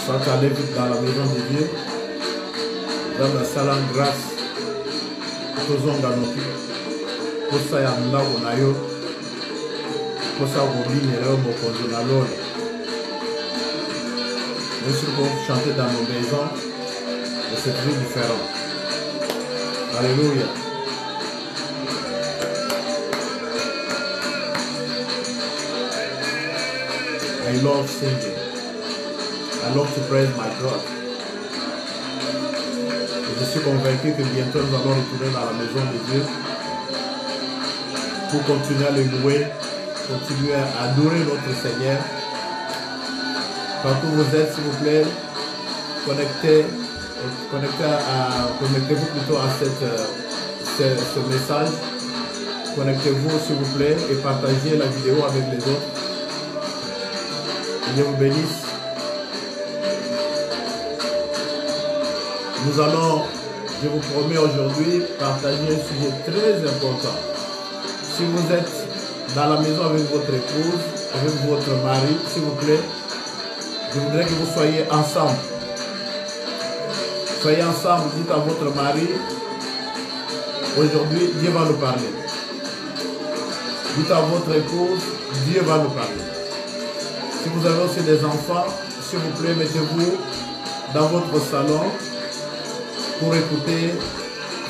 Soit tu allais vite dans la maison de Dieu, dans la salle en grâce, tozonga noki, posa ya ndako na yo, posa kobinela yo mokonzi na lolo. Même si vous chantez dans nos maisons, c'est très différent. Alléluia. I love singing. I love to praise my God. Et je suis convaincu que bientôt nous allons retourner dans la maison de Dieu pour continuer à le louer, continuer à adorer notre Seigneur. Partout où vous êtes, s'il vous plaît, connectez-vous plutôt à ce message. Connectez-vous, s'il vous plaît, et partagez la vidéo avec les autres. Que Dieu vous bénisse. Nous allons, je vous promets aujourd'hui, partager un sujet très important. Si vous êtes dans la maison avec votre épouse, avec votre mari, s'il vous plaît, je voudrais que vous soyez ensemble. Soyez ensemble, dites à votre mari, aujourd'hui, Dieu va nous parler. Dites à votre épouse, Dieu va nous parler. Si vous avez aussi des enfants, s'il vous plaît, mettez-vous dans votre salon pour écouter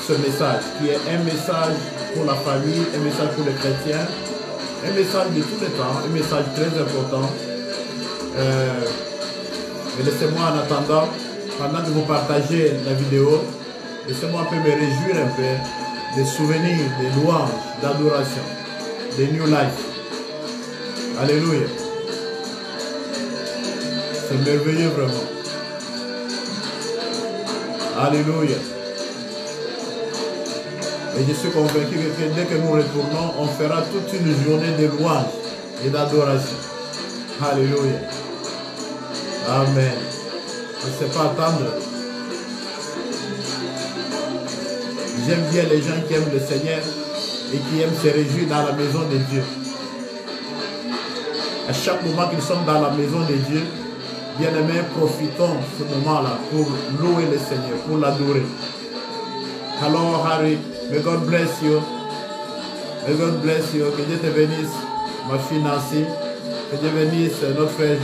ce message, qui est un message pour la famille, un message pour les chrétiens, un message de tous les temps, un message très important. Mais laissez-moi en attendant, pendant que vous partagez la vidéo, laissez-moi un peu me réjouir un peu des souvenirs, des louanges, d'adoration, des new life. Alléluia. C'est merveilleux vraiment. Alléluia. Et je suis convaincu que dès que nous retournons, on fera toute une journée de louanges et d'adoration. Alléluia. Amen. On ne sait pas attendre. J'aime bien les gens qui aiment le Seigneur et qui aiment se réjouir dans la maison de Dieu. À chaque moment qu'ils sont dans la maison de Dieu, bien-aimés, profitons de ce moment-là pour louer le Seigneur, pour l'adorer. Alors, Harry, may God bless you. May God bless you. Que Dieu te bénisse, ma fille Nancy. Que Dieu bénisse notre frère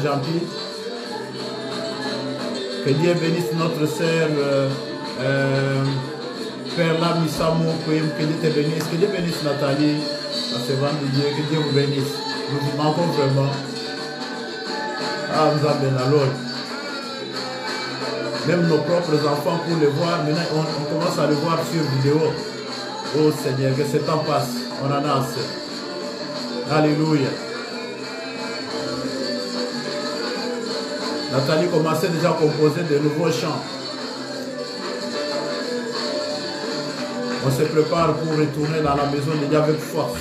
Jean-Pierre. Que Dieu bénisse notre sœur Perla Missamou. Que Dieu te bénisse. Que Dieu bénisse Nathalie, la servante de Dieu. Que Dieu vous bénisse. Nous vous manquons vraiment. Ah, nous avons même nos propres enfants pour les voir. Maintenant, on commence à les voir sur vidéo. Oh Seigneur, que ce temps passe. On en a assez. Alléluia. Nathalie commençait déjà à composer de nouveaux chants. On se prépare pour retourner dans la maison de Dieu avec force.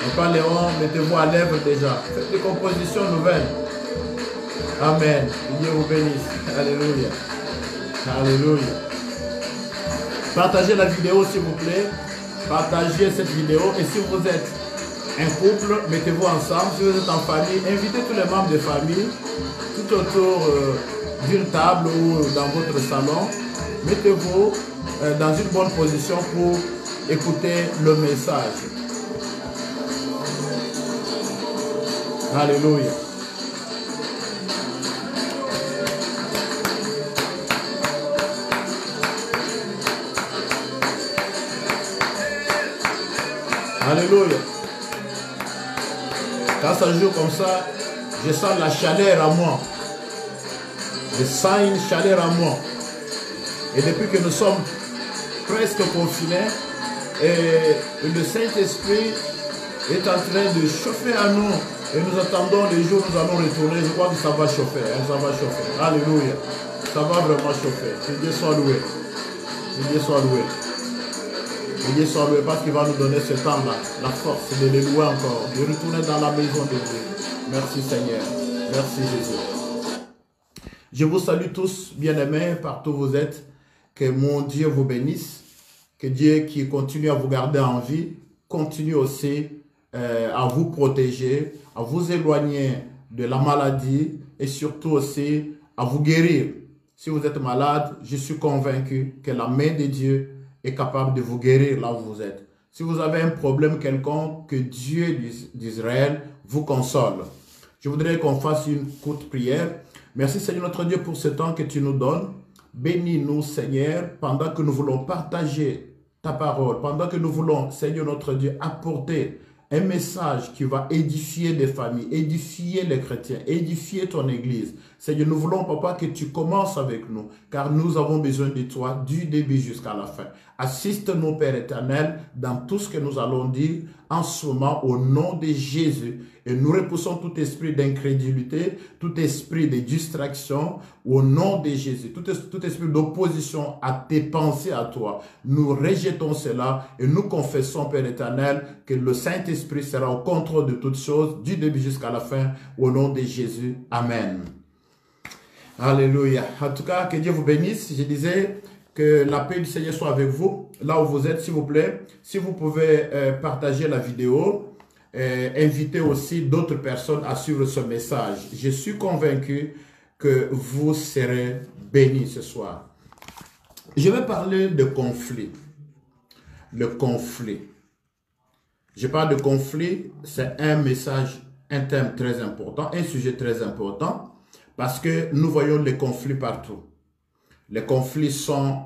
Et pas Léon, mettez-vous à l'œuvre déjà. Faites des compositions nouvelles. Amen. Que Dieu vous bénisse. Alléluia. Alléluia. Partagez la vidéo s'il vous plaît. Partagez cette vidéo. Et si vous êtes un couple, mettez-vous ensemble. Si vous êtes en famille, invitez tous les membres de famille tout autour d'une table ou dans votre salon. Mettez-vous dans une bonne position pour écouter le message. Alléluia. Alléluia. Quand ça joue comme ça, je sens la chaleur à moi. Je sens une chaleur à moi. Et depuis que nous sommes presque confinés, et le Saint-Esprit est en train de chauffer à nous. Et nous attendons les jours où nous allons retourner. Je crois que ça va chauffer. Hein, ça va chauffer. Alléluia. Ça va vraiment chauffer. Que Dieu soit loué. Que Dieu soit loué. Que Dieu soit loué parce qu'il va nous donner ce temps-là, la force de les louer encore, de retourner dans la maison de Dieu. Merci Seigneur. Merci Jésus. Je vous salue tous, bien-aimés, partout où vous êtes. Que mon Dieu vous bénisse. Que Dieu qui continue à vous garder en vie, continue aussi à vous protéger, à vous éloigner de la maladie et surtout aussi à vous guérir. Si vous êtes malade, je suis convaincu que la main de Dieu est capable de vous guérir là où vous êtes. Si vous avez un problème quelconque, que Dieu d'Israël vous console. Je voudrais qu'on fasse une courte prière. Merci Seigneur notre Dieu pour ce temps que tu nous donnes. Bénis-nous Seigneur pendant que nous voulons partager ta parole, pendant que nous voulons Seigneur notre Dieu apporter un message qui va édifier des familles, édifier les chrétiens, édifier ton église. Seigneur, nous voulons, papa, que tu commences avec nous, car nous avons besoin de toi du début jusqu'à la fin. Assiste-nous, Père éternel, dans tout ce que nous allons dire en ce moment au nom de Jésus. Et nous repoussons tout esprit d'incrédulité, tout esprit de distraction au nom de Jésus. Tout esprit d'opposition à tes pensées à toi. Nous rejetons cela et nous confessons, Père éternel, que le Saint-Esprit sera au contrôle de toutes choses, du début jusqu'à la fin, au nom de Jésus. Amen. Alléluia. En tout cas, que Dieu vous bénisse. Je disais que la paix du Seigneur soit avec vous, là où vous êtes, s'il vous plaît. Si vous pouvez partager la vidéo, inviter aussi d'autres personnes à suivre ce message. Je suis convaincu que vous serez bénis ce soir. Je vais parler de conflit. Le conflit. Je parle de conflit, c'est un message, un thème très important, un sujet très important. Parce que nous voyons les conflits partout. Les conflits sont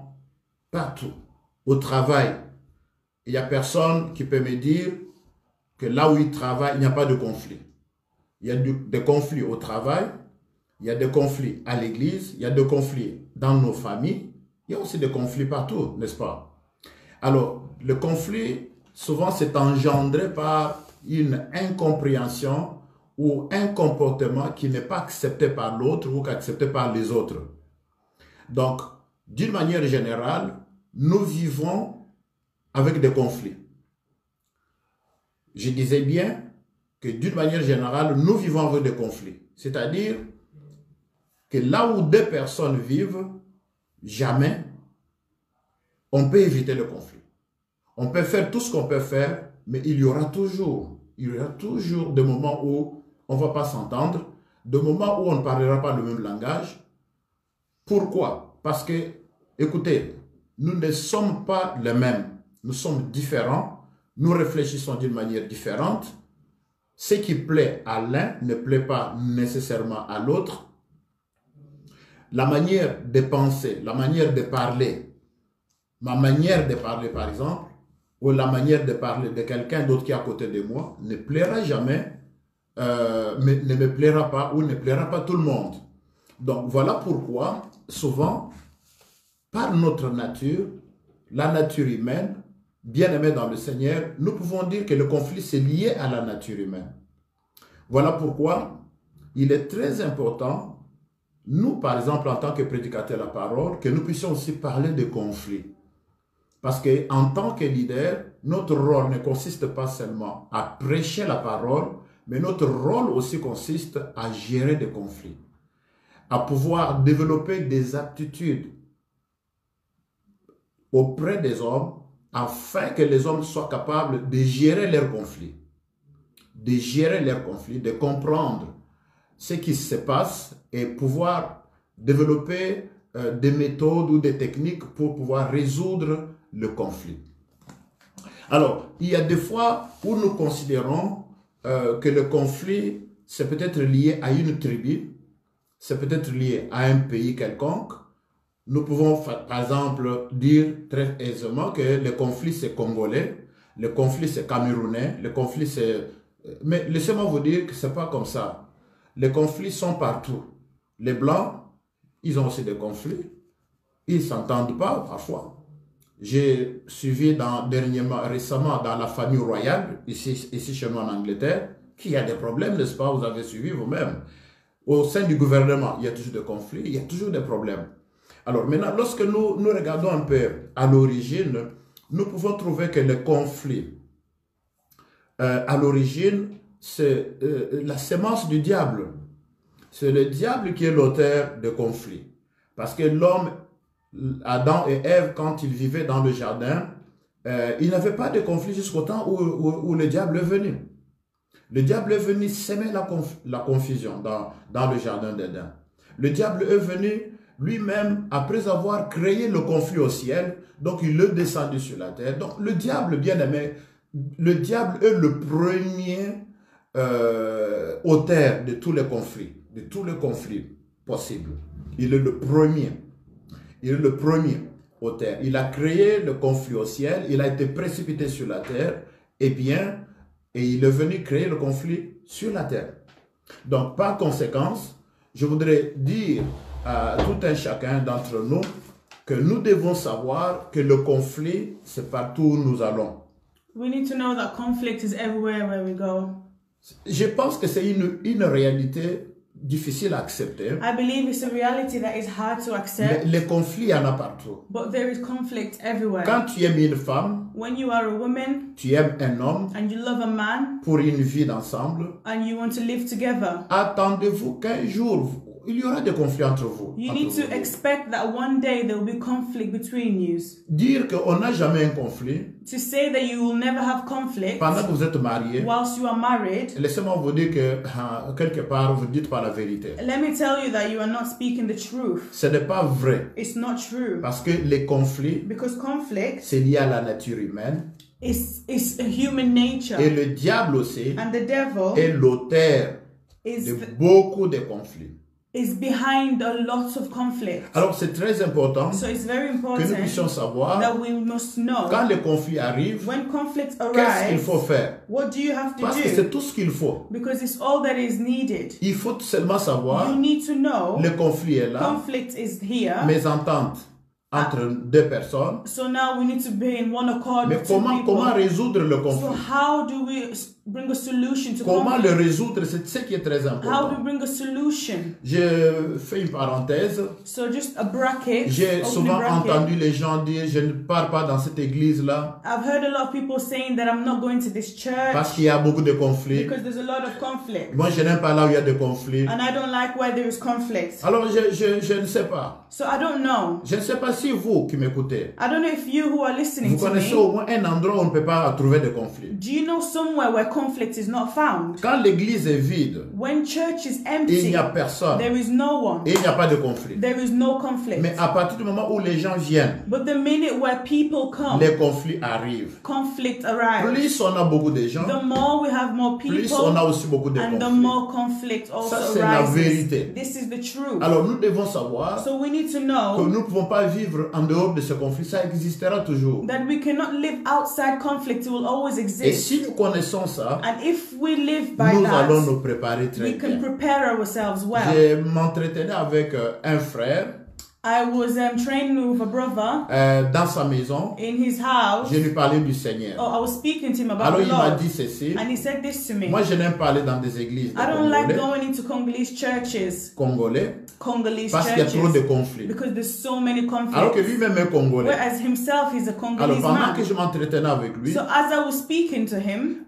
partout. Au travail, il n'y a personne qui peut me dire que là où il travaille, il n'y a pas de conflit. Il y a des conflits au travail, il y a des conflits à l'église, il y a des conflits dans nos familles, il y a aussi des conflits partout, n'est-ce pas? Alors, le conflit, souvent, c'est engendré par une incompréhension ou un comportement qui n'est pas accepté par l'autre ou accepté par les autres. Donc, d'une manière générale, nous vivons avec des conflits. Je disais bien que d'une manière générale, nous vivons avec des conflits. C'est-à-dire que là où deux personnes vivent, jamais on peut éviter le conflit. On peut faire tout ce qu'on peut faire, mais il y aura toujours des moments où on ne va pas s'entendre, des moments où on ne parlera pas le même langage. Pourquoi? Parce que, écoutez, nous ne sommes pas les mêmes. Nous sommes différents. Nous réfléchissons d'une manière différente. Ce qui plaît à l'un ne plaît pas nécessairement à l'autre. La manière de penser, la manière de parler, ma manière de parler par exemple, ou la manière de parler de quelqu'un d'autre qui est à côté de moi, ne plaira jamais, ne me plaira pas ou ne plaira pas tout le monde. Donc voilà pourquoi, souvent, par notre nature, la nature humaine, bien-aimés dans le Seigneur, nous pouvons dire que le conflit c'est lié à la nature humaine. Voilà pourquoi il est très important, nous par exemple en tant que prédicateurs de la parole, que nous puissions aussi parler de conflit. Parce qu'en tant que leader, notre rôle ne consiste pas seulement à prêcher la parole, mais notre rôle aussi consiste à gérer des conflits, à pouvoir développer des aptitudes auprès des hommes afin que les hommes soient capables de gérer leurs conflits, de comprendre ce qui se passe et pouvoir développer des méthodes ou des techniques pour pouvoir résoudre le conflit. Alors, il y a des fois où nous considérons que le conflit, c'est peut-être lié à une tribu, c'est peut-être lié à un pays quelconque. Nous pouvons, par exemple, dire très aisément que le conflit, c'est congolais, le conflit, c'est camerounais, le conflit, c'est... Mais laissez-moi vous dire que ce n'est pas comme ça. Les conflits sont partout. Les Blancs, ils ont aussi des conflits. Ils ne s'entendent pas parfois. J'ai suivi récemment dans la famille royale, ici chez nous en Angleterre, qu'il y a des problèmes, n'est-ce pas? Vous avez suivi vous-même. Au sein du gouvernement, il y a toujours des conflits, il y a toujours des problèmes. Alors maintenant, lorsque nous regardons un peu à l'origine, nous pouvons trouver que le conflit, à l'origine, c'est la sémence du diable. C'est le diable qui est l'auteur de conflits. Parce que l'homme, Adam et Ève, quand ils vivaient dans le jardin, ils n'avaient pas de conflit jusqu'au temps où le diable est venu. Le diable est venu semer la confusion dans le jardin d'Éden. Le diable est venu lui-même, après avoir créé le conflit au ciel, donc il est descendu sur la terre. Donc le diable, bien aimé, le diable est le premier auteur de tous les conflits possibles. Il est le premier. Il est le premier auteur. Il a créé le conflit au ciel, il a été précipité sur la terre, et il est venu créer le conflit sur la terre. Donc, par conséquence, je voudrais dire à tout un chacun d'entre nous que nous devons savoir que le conflit, c'est partout où nous allons. We need to know that conflict is everywhere where we go. Je pense que c'est une réalité difficile à accepter. I believe it's a reality that is hard to accept. Les conflits, il y en a partout. But there is conflict everywhere. Quand tu aimes une femme, when you are a woman, tu aimes un homme, and you love a man, pour une vie d'ensemble, and you want to live together, attendez-vous qu'un jour, il y aura des conflits entre vous. You need to expect that one day there will be conflict between you. Dire qu'on n'a jamais un conflit, to say that you will never have conflict pendant que vous êtes marié, whilst you are married, laissez-moi vous dire que quelque part vous ne dites pas la vérité. Let me tell you that you are not speaking the truth. Ce n'est pas vrai. It's not true. Parce que les conflits, because conflict, c'est lié à la nature humaine. It's a human nature. Et le diable aussi and the devil est l'auteur de beaucoup de conflits. Is behind a lot of conflict. Alors c'est très important so it's very important que nous puissions savoir that we must know quand les conflits arrivent, when conflicts arise, qu'est-ce qu'il faut faire? What do you have to Parce do? que c'est tout ce qu'il faut. Because it's all that is needed. Il faut seulement savoir you need to know le conflit est là, conflict is here, mésentente entre deux personnes. So now we need to be in one accord. Mais comment résoudre le conflit? So how do we bring a solution to Comment conflict? le résoudre, c'est ce qui est très important. How do we bring a solution? Je fais une parenthèse. So just a bracket. J'ai souvent entendu les gens dire je ne pars pas dans cette église là. I've heard a lot of people saying that I'm not going to this church. Parce qu'il y a beaucoup de conflits. Because there's a lot of conflict. Moi je n'aime pas là où il y a des conflits. And I don't like where there is conflict. Alors je ne sais pas. So I don't know. Je ne sais pas si vous qui m'écoutez, I don't know if you who are listening vous connaissez to me, au moins un endroit où on ne peut pas trouver de conflits. Do you know somewhere where conflict is not found? Quand l'église est vide, when church is empty, il n'y a personne. There is no one. Et il n'y a pas de conflit. There is no conflict. Mais à partir du moment où les gens viennent, but the minute where people come, les conflits arrivent. Conflict arrives. Plus on a beaucoup de gens, the more we have more people, plus on a aussi beaucoup de conflits. And the more conflict also Ça c'est arises. la vérité. This is the truth. Alors nous devons savoir so we need to know que nous ne pouvons pas vivre en dehors de ce conflit. Ça existera toujours. That we cannot live outside conflict. It will always exist. Et si nous connaissons ça, and if we live by nous that, allons nous préparer très we can bien. prepare ourselves well. Je m'entretenais avec un frère. I was training with a brother dans sa maison. In his house. Je lui parlais du Seigneur. Oh, I was speaking to him about Alors the il Lord. m'a dit ceci. And he said this to me. Moi je n'aime pas aller dans des églises I don't like going into Congolese churches. Congolese parce qu'il y a trop de conflits. Because there's so many conflicts. Alors que lui-même est congolais. Whereas himself is a Congolese Alors pendant man. que je m'entretenais avec lui, so as I was speaking to him,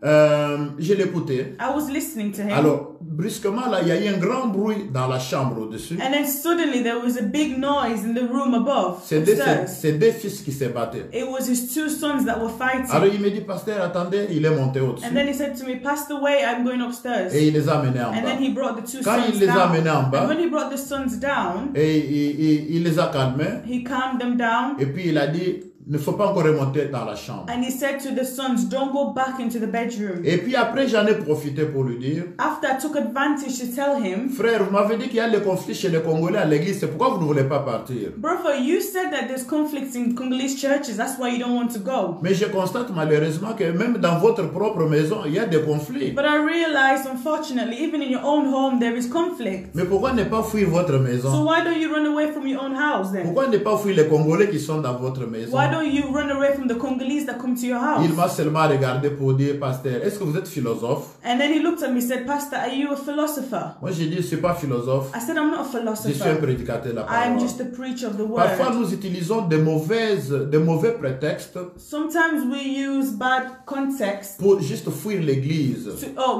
je l'écoutais. I was listening to him. Alors brusquement là, il y a eu un grand bruit dans la chambre au-dessus. And then suddenly there was a big noise in the room above. C'est deux fils qui se battaient. It was his two sons that were fighting. Alors il me dit, pasteur, attendez, il est monté au-dessus. And then he said to me, pass the way, I'm going upstairs. Et il les a amenés en bas. And then he brought the two Quand sons il les a amenés en bas, and when he brought the sons down, et il les a calmés. He calmed them down. Et puis il a dit, ne faut pas encore remonter dans la chambre. And he said to the sons, don't go back into the bedroom. Et puis après, j'en ai profité pour lui dire, after I took advantage to tell him, frère, vous m'avez dit qu'il y a des conflits chez les Congolais à l'église, c'est pourquoi vous ne voulez pas partir? Brother, you said that there's conflicts in Congolese churches, that's why you don't want to go. Mais je constate malheureusement que même dans votre propre maison, il y a des conflits. But I realized, unfortunately, even in your own home, there is conflict. Mais pourquoi ne pas fuir votre maison? So why don't you run away from your own house then? Pourquoi ne pas fuir les Congolais qui sont dans votre maison? Why don't you run away from the Congolese that come to your house? Il m'a seulement regardé pour dire, pasteur, est-ce que vous êtes philosophe? And then he looked at me and said, Pastor, are you a philosopher? Moi j'ai dit, je ne suis pas philosophe. I said, I'm not a Je philosopher. suis un prédicateur de la parole. I'm just a preacher of the word. Parfois nous utilisons de mauvais prétextes. Sometimes we use bad context. Pour juste fuir l'église.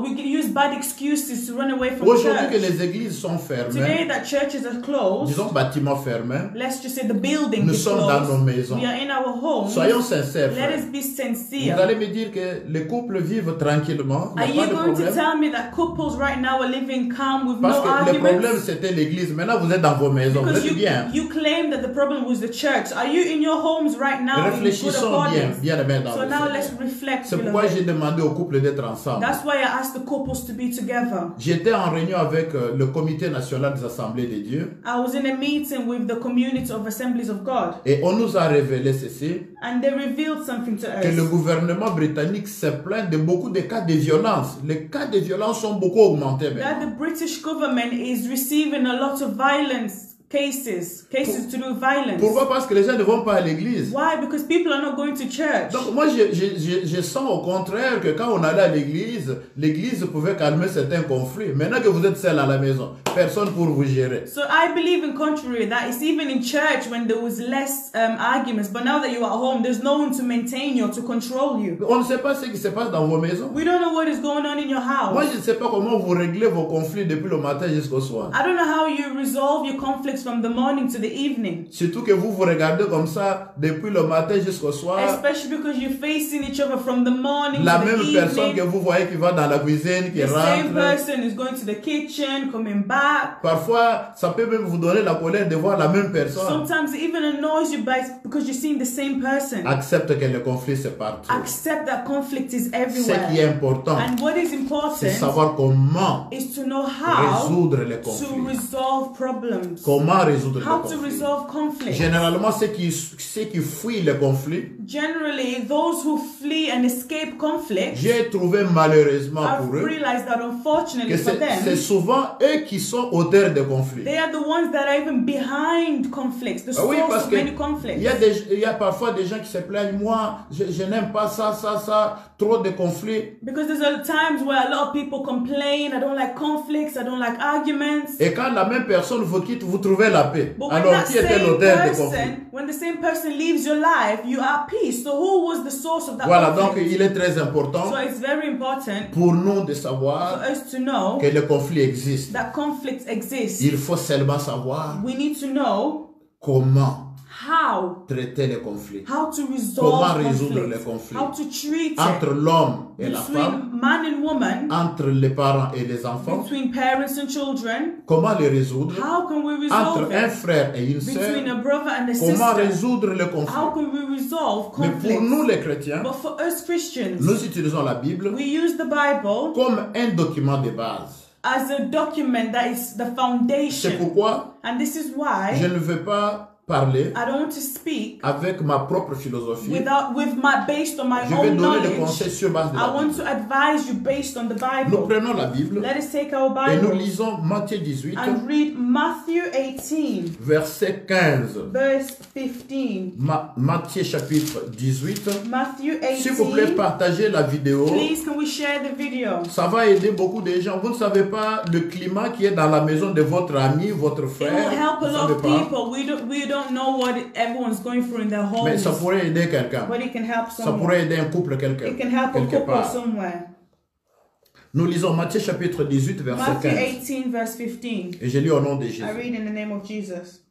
We use bad excuses to run away from Aujourd'hui church. que les églises sont fermées. Today that churches are closed. Disons bâtiments fermés. Let's just say the building Nous is sommes closed. dans nos maisons. We are in our our homes, Soyons sincères, let frère. us be Vous sincere. allez me dire que les couples vivent tranquillement, il Are n'y a you pas de going to problème. tell me that couples right now are living calm with Parce no que le problème arguments? c'était l'église. Maintenant vous êtes dans vos maisons, vous Because êtes bien. you claim that the problem was the church. Are you in your homes right now in good Réfléchissons bien, accordance? bien aimés dans So le now Seigneur. let's reflect, C'est pourquoi j'ai beloved. demandé au couple d'être ensemble. That's why I asked the couples to be together. J'étais en réunion avec le comité national des assemblées de Dieu I was in a meeting with the community of Assemblies of God, et on nous a révélé ceci, and they revealed something to que le us. gouvernement britannique se plaint de beaucoup de cas de violence. Les cas de violence sont beaucoup augmentés maintenant. That the British government is receiving a lot of cases to do with violence. Pourquoi? Parce que les gens ne vont pas à l'église. Why? Because people are not going to church. Donc moi je sens au contraire que quand on allait à l'église, l'église pouvait calmer certains conflits. Maintenant que vous êtes seul à la maison, personne pour vous gérer. So I believe in contrary that it's even in church when there was less arguments, but now that you're at home, there's no one to maintain you or to control you. On ne sait pas ce qui se passe dans vos maisons. We don't know what is going on in your house. Moi je ne sais pas comment vous réglez vos conflits depuis le matin jusqu'au soir. I don't know how you resolve your conflicts from the morning to the evening. Surtout que vous vous regardez comme ça depuis le matin jusqu'au soir. Especially because you're facing each other from the morning La to the même personne que evening. vous voyez qui va dans la cuisine, qui The same rentre. person is going to the kitchen, coming back. Parfois, ça peut même vous donner la colère de voir la même personne. Sometimes it even annoys you because you're seeing the same person. Accepte que le conflit c'est partout. Accept that conflict is Ce qui est everywhere. important, And what is c'est important savoir comment is to know how résoudre les to conflits. resolve problems. Comment résoudre les How to conflits. resolve conflict. Généralement, ceux qui fuient les conflits, Generally, those who flee and escape conflict, j'ai trouvé malheureusement I've pour eux realized that unfortunately que for c'est them, souvent eux qui sont auteurs des conflits. they are the ones that are even behind conflicts, the Ah oui, source parce of que many conflicts. il y a parfois des gens qui se plaignent, moi, je n'aime pas ça, trop de conflits. Because there's a times where a lot of people complain, I don't like conflicts, I don't like arguments. Et quand la même personne vous quitte, vous trouvez la paix. But when Alors, that qui était same l'auteur des conflits? person, when the same person leaves your life, you are at peace. So who was the source of that Voilà, donc conflict? il est très important So it's very important pour nous de for savoir us to know que le conflit existe. that conflicts exist. Il faut seulement savoir We need to know comment how traiter les conflits. to Comment resolve résoudre les conflicts, conflits how to treat entre it l'homme et la femme, between man and woman, entre les parents et les enfants. between parents and children. Comment les résoudre How can we entre resolve un it frère et une sœur. between a brother and a Comment sister? résoudre le How conflit. can we resolve Mais pour nous conflicts? les chrétiens, But for us Christians, nous utilisons la Bible we use the Bible comme un document de base. as a document that is the C'est foundation. pourquoi And this is je why ne veux pas parler I don't want to speak avec ma propre philosophie. based on my Je vais own donner des knowledge. conseils sur base de I la want Bible. to advise you based on the Nous Bible. prenons la Bible Let us take our et nous Bible lisons Matthieu 18, and read Matthew 18, verset 15. verse 15. Matthieu chapitre 18. Matthew S'il vous plaît, 18. partagez la vidéo. Please, can we share the video? Ça va aider beaucoup de gens. Vous ne savez pas le climat qui est dans la maison de votre ami, votre It will frère. help Vous a ne lot savez of pas. people. We don't know what everyone's going through in their Mais homes, ça pourrait aider quelqu'un. but it can help Ça someone. pourrait aider un couple It can help a quelque couple part. somewhere. Nous lisons Matthieu chapitre 18, verset Matthew 15. 18, verse 15. Et je lis au nom de Jésus. I read in the name of Jesus.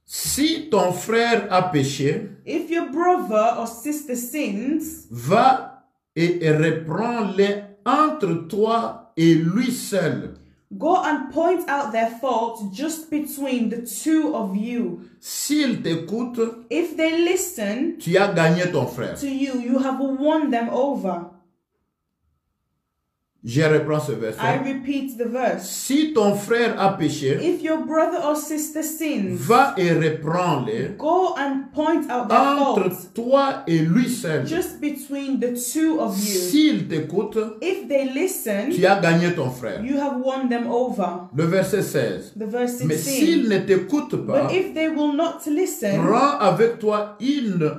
Si ton frère a péché, If your brother or sister sins, va et reprends-les entre toi et lui seul. go and point out their faults just between the two of you. S'il t'écoute, If they listen tu as gagné ton frère. to you, you have won them over. Je reprends ce I verset. repeat the verse. Si ton frère a péché, If your brother or sister sins, va et reprends-les go and point out their entre faults toi et lui seul. just between the two of you. S'il t'écoute, If they listen, tu as gagné ton frère. you have won them over. Le verset 16. The verse Mais 16. s'il ne t'écoute pas, But if they will not listen, prends avec toi une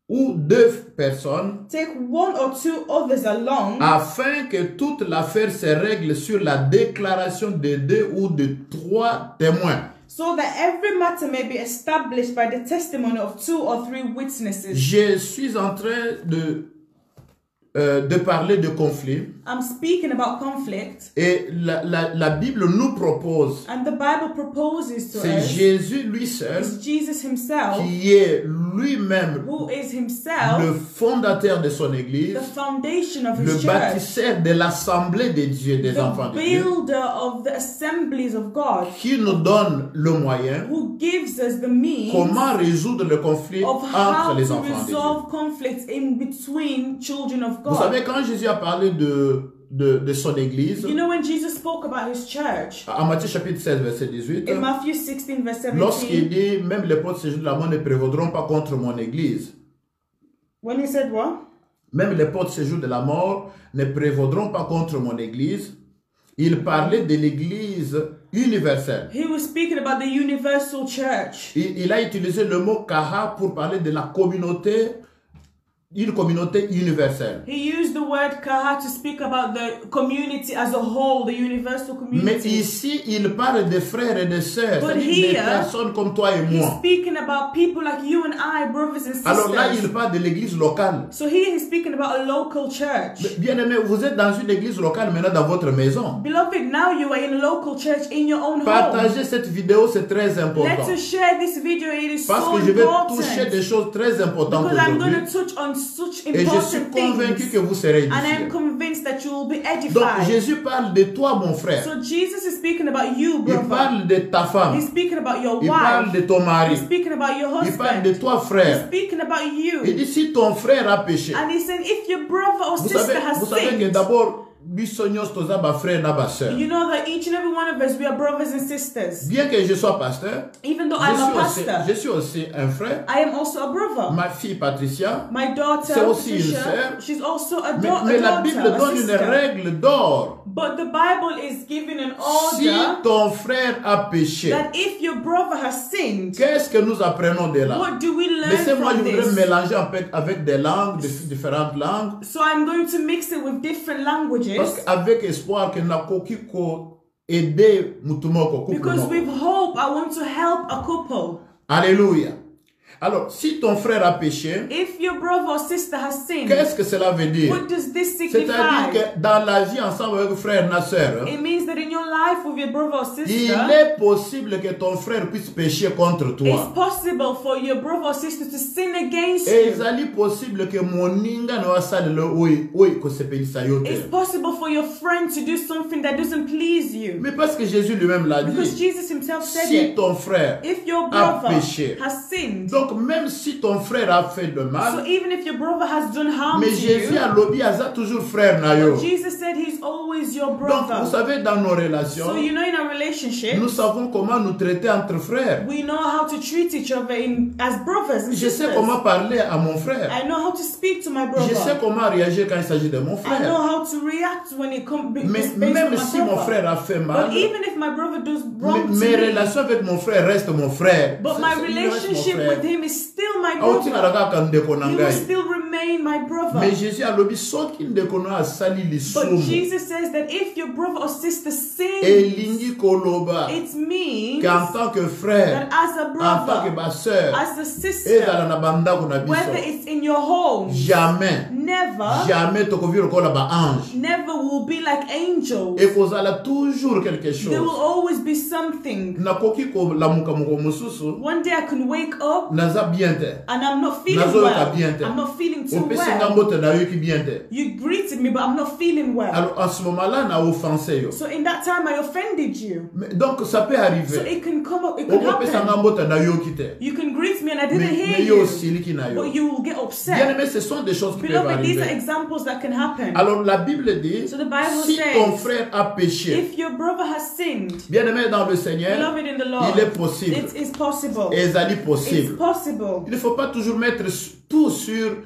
ou deux personnes take one or two others along, afin que toute l'affaire se règle sur la déclaration de deux ou de trois témoins. so that every matter may be established by the testimony of 2 or 3 witnesses. Je suis en train de de parler de conflit. I'm speaking about conflict. Et la Bible nous propose, And the Bible proposes to c'est us, Jésus lui seul it's Jesus himself, qui est lui-même who is himself le fondateur de son église, the foundation of le his church, bâtisseur de l'assemblée des dieux, des enfants the de Dieu, builder of the assemblies of God, qui nous donne le moyen who gives us the means comment résoudre le conflit of entre how les to enfants de Dieu. resolve conflicts in between children of Vous God. savez, quand Jésus a parlé de son église, You know, when Jesus spoke about his church, en Matthieu chapitre 16, verset 18, in Matthew 16, verse 17, lorsqu'il dit, même les portes de séjour de la mort ne prévaudront pas contre mon église. when he said what? Même les portes de séjour de la mort ne prévaudront pas contre mon église. Il parlait de l'église universelle. He was speaking about the universal church. Il a utilisé le mot kaha pour parler de la communauté, une communauté universelle. He used the word kaha to speak about the community as a whole, the universal Mais community. ici, il parle de frères et de sœurs, But c'est-à-dire des here, personnes comme toi et He's moi. speaking about people like you and I, brothers and sisters. Alors là, il parle de l'église locale. So here he's speaking about a local church. Bien-aimé, vous êtes dans une église locale maintenant dans votre maison. Beloved, now you are in a local church in your own home. Partagez cette vidéo, c'est très Let's important. just share this video. It is Parce so que je vais important. toucher des choses très importantes Because I'm aujourd'hui. going to touch on such Et je suis important convaincu things. que vous serez And I'm édifiés. convinced that you will be Donc edified. Jésus parle de toi, mon frère. So Jesus is speaking about you, Il brother. parle de ta femme. He's speaking about your Il parle wife. de ton mari. He's speaking about your Il parle de husband. toi, He's frère. speaking about you. Il dit si ton frère a péché. And he said, if your brother or Vous sister has savez que sinned, d'abord, bisognos toza ba frère na ba sœur. you know that each and every one of us, we are brothers and sisters. Bien que je sois pasteur, Even though I'm a pastor, je suis aussi un frère. I am also a brother. Ma fille Patricia. My daughter, C'est aussi une Patricia, sœur. she's also a, Mais la Bible daughter, a donne une sister. règle d'or. But the Bible is giving an Si order ton frère a péché, that if your brother has sinned, qu'est-ce que nous apprenons de là? what do we learn Laissez-moi, je from voudrais this? mélanger avec des langues, différentes langues. So I'm going to mix it with different Parce languages. qu'avec espoir que na koki ko aider mutumoko, couple Because moko. with hope, I want to help a couple. Alléluia. Alors, si ton frère a péché, If your brother or sister has sinned, qu'est-ce que cela veut dire? what does this C'est-à-dire signify? que dans la vie ensemble avec frère et sœur, It means that in your life with your brother or il sister, est possible que ton frère puisse pécher contre it's toi. possible for your brother or sister to sin against Et you. il est possible que moninga ne wasale le oui ko sepelisa yo It's te. possible for your friend to do something that doesn't please you. Mais parce que Jésus lui-même l'a Because dit, Jesus himself said si it. ton frère, If your a brother péché. has sinned, donc même si ton frère a fait de so mal, even if your brother has done harm mais to Jésus you, a lobby aza toujours frère na yo. Jesus said he's always your Donc vous brother. savez dans nos relations, So you know in a relationship, nous savons comment nous traiter entre frères. we know how to treat each other as brothers and Je sais sisters. comment parler à mon frère. I know how to speak to my Je sais brother. comment réagir quand il s'agit de mon I know frère. how to react when it comes Mais based même on my si mon brother. frère a fait mal, But even if my brother does wrong to mes me, relations avec mon frère restent mon frère. but my Il reste mon relationship frère. with him is still my Auti brother. nalaka ndeko na He will ngai. still remain my brother. Mais Jésus a lobi soki ndeko na asali But lisumu Jesus says that if your brother or sister sins, elingi koloba it means qu'en tant que frère, that as a en tant que brother, ma sœur, as a ezala sister, na bandako na whether biso, it's in your home, jamais, never tokovira kola ba ange. will be like angels. Ekozala toujours quelque There will chose. always be something. Nakoki kolamuka moko mosusu, One day I can wake up naza bien te. and I'm not feeling Nazoyoka well. bien te. I'm not feeling too Opesi nga well. mbote nayoki bien te. You greeted me, but I'm not feeling well. Alors en ce moment-là, na offensé yo. So in that time, I offended you. Donc ça peut So arriver. it can come up, it can Opesa nga happen. mbote nayoki te. You can greet me and I didn't Mais hear yo you, siliki na yo. but you will get Bien upset. aimé, ce sont des choses qui peuvent Beloved, these are arriver. examples that can happen. Alors la Bible dit, So the Bible si says, ton frère a péché, If your brother has sinned, bien aimé dans le Seigneur, beloved in the Lord, il est possible. it is possible. Ezali It's possible. possible. Il ne faut pas toujours mettre tout sur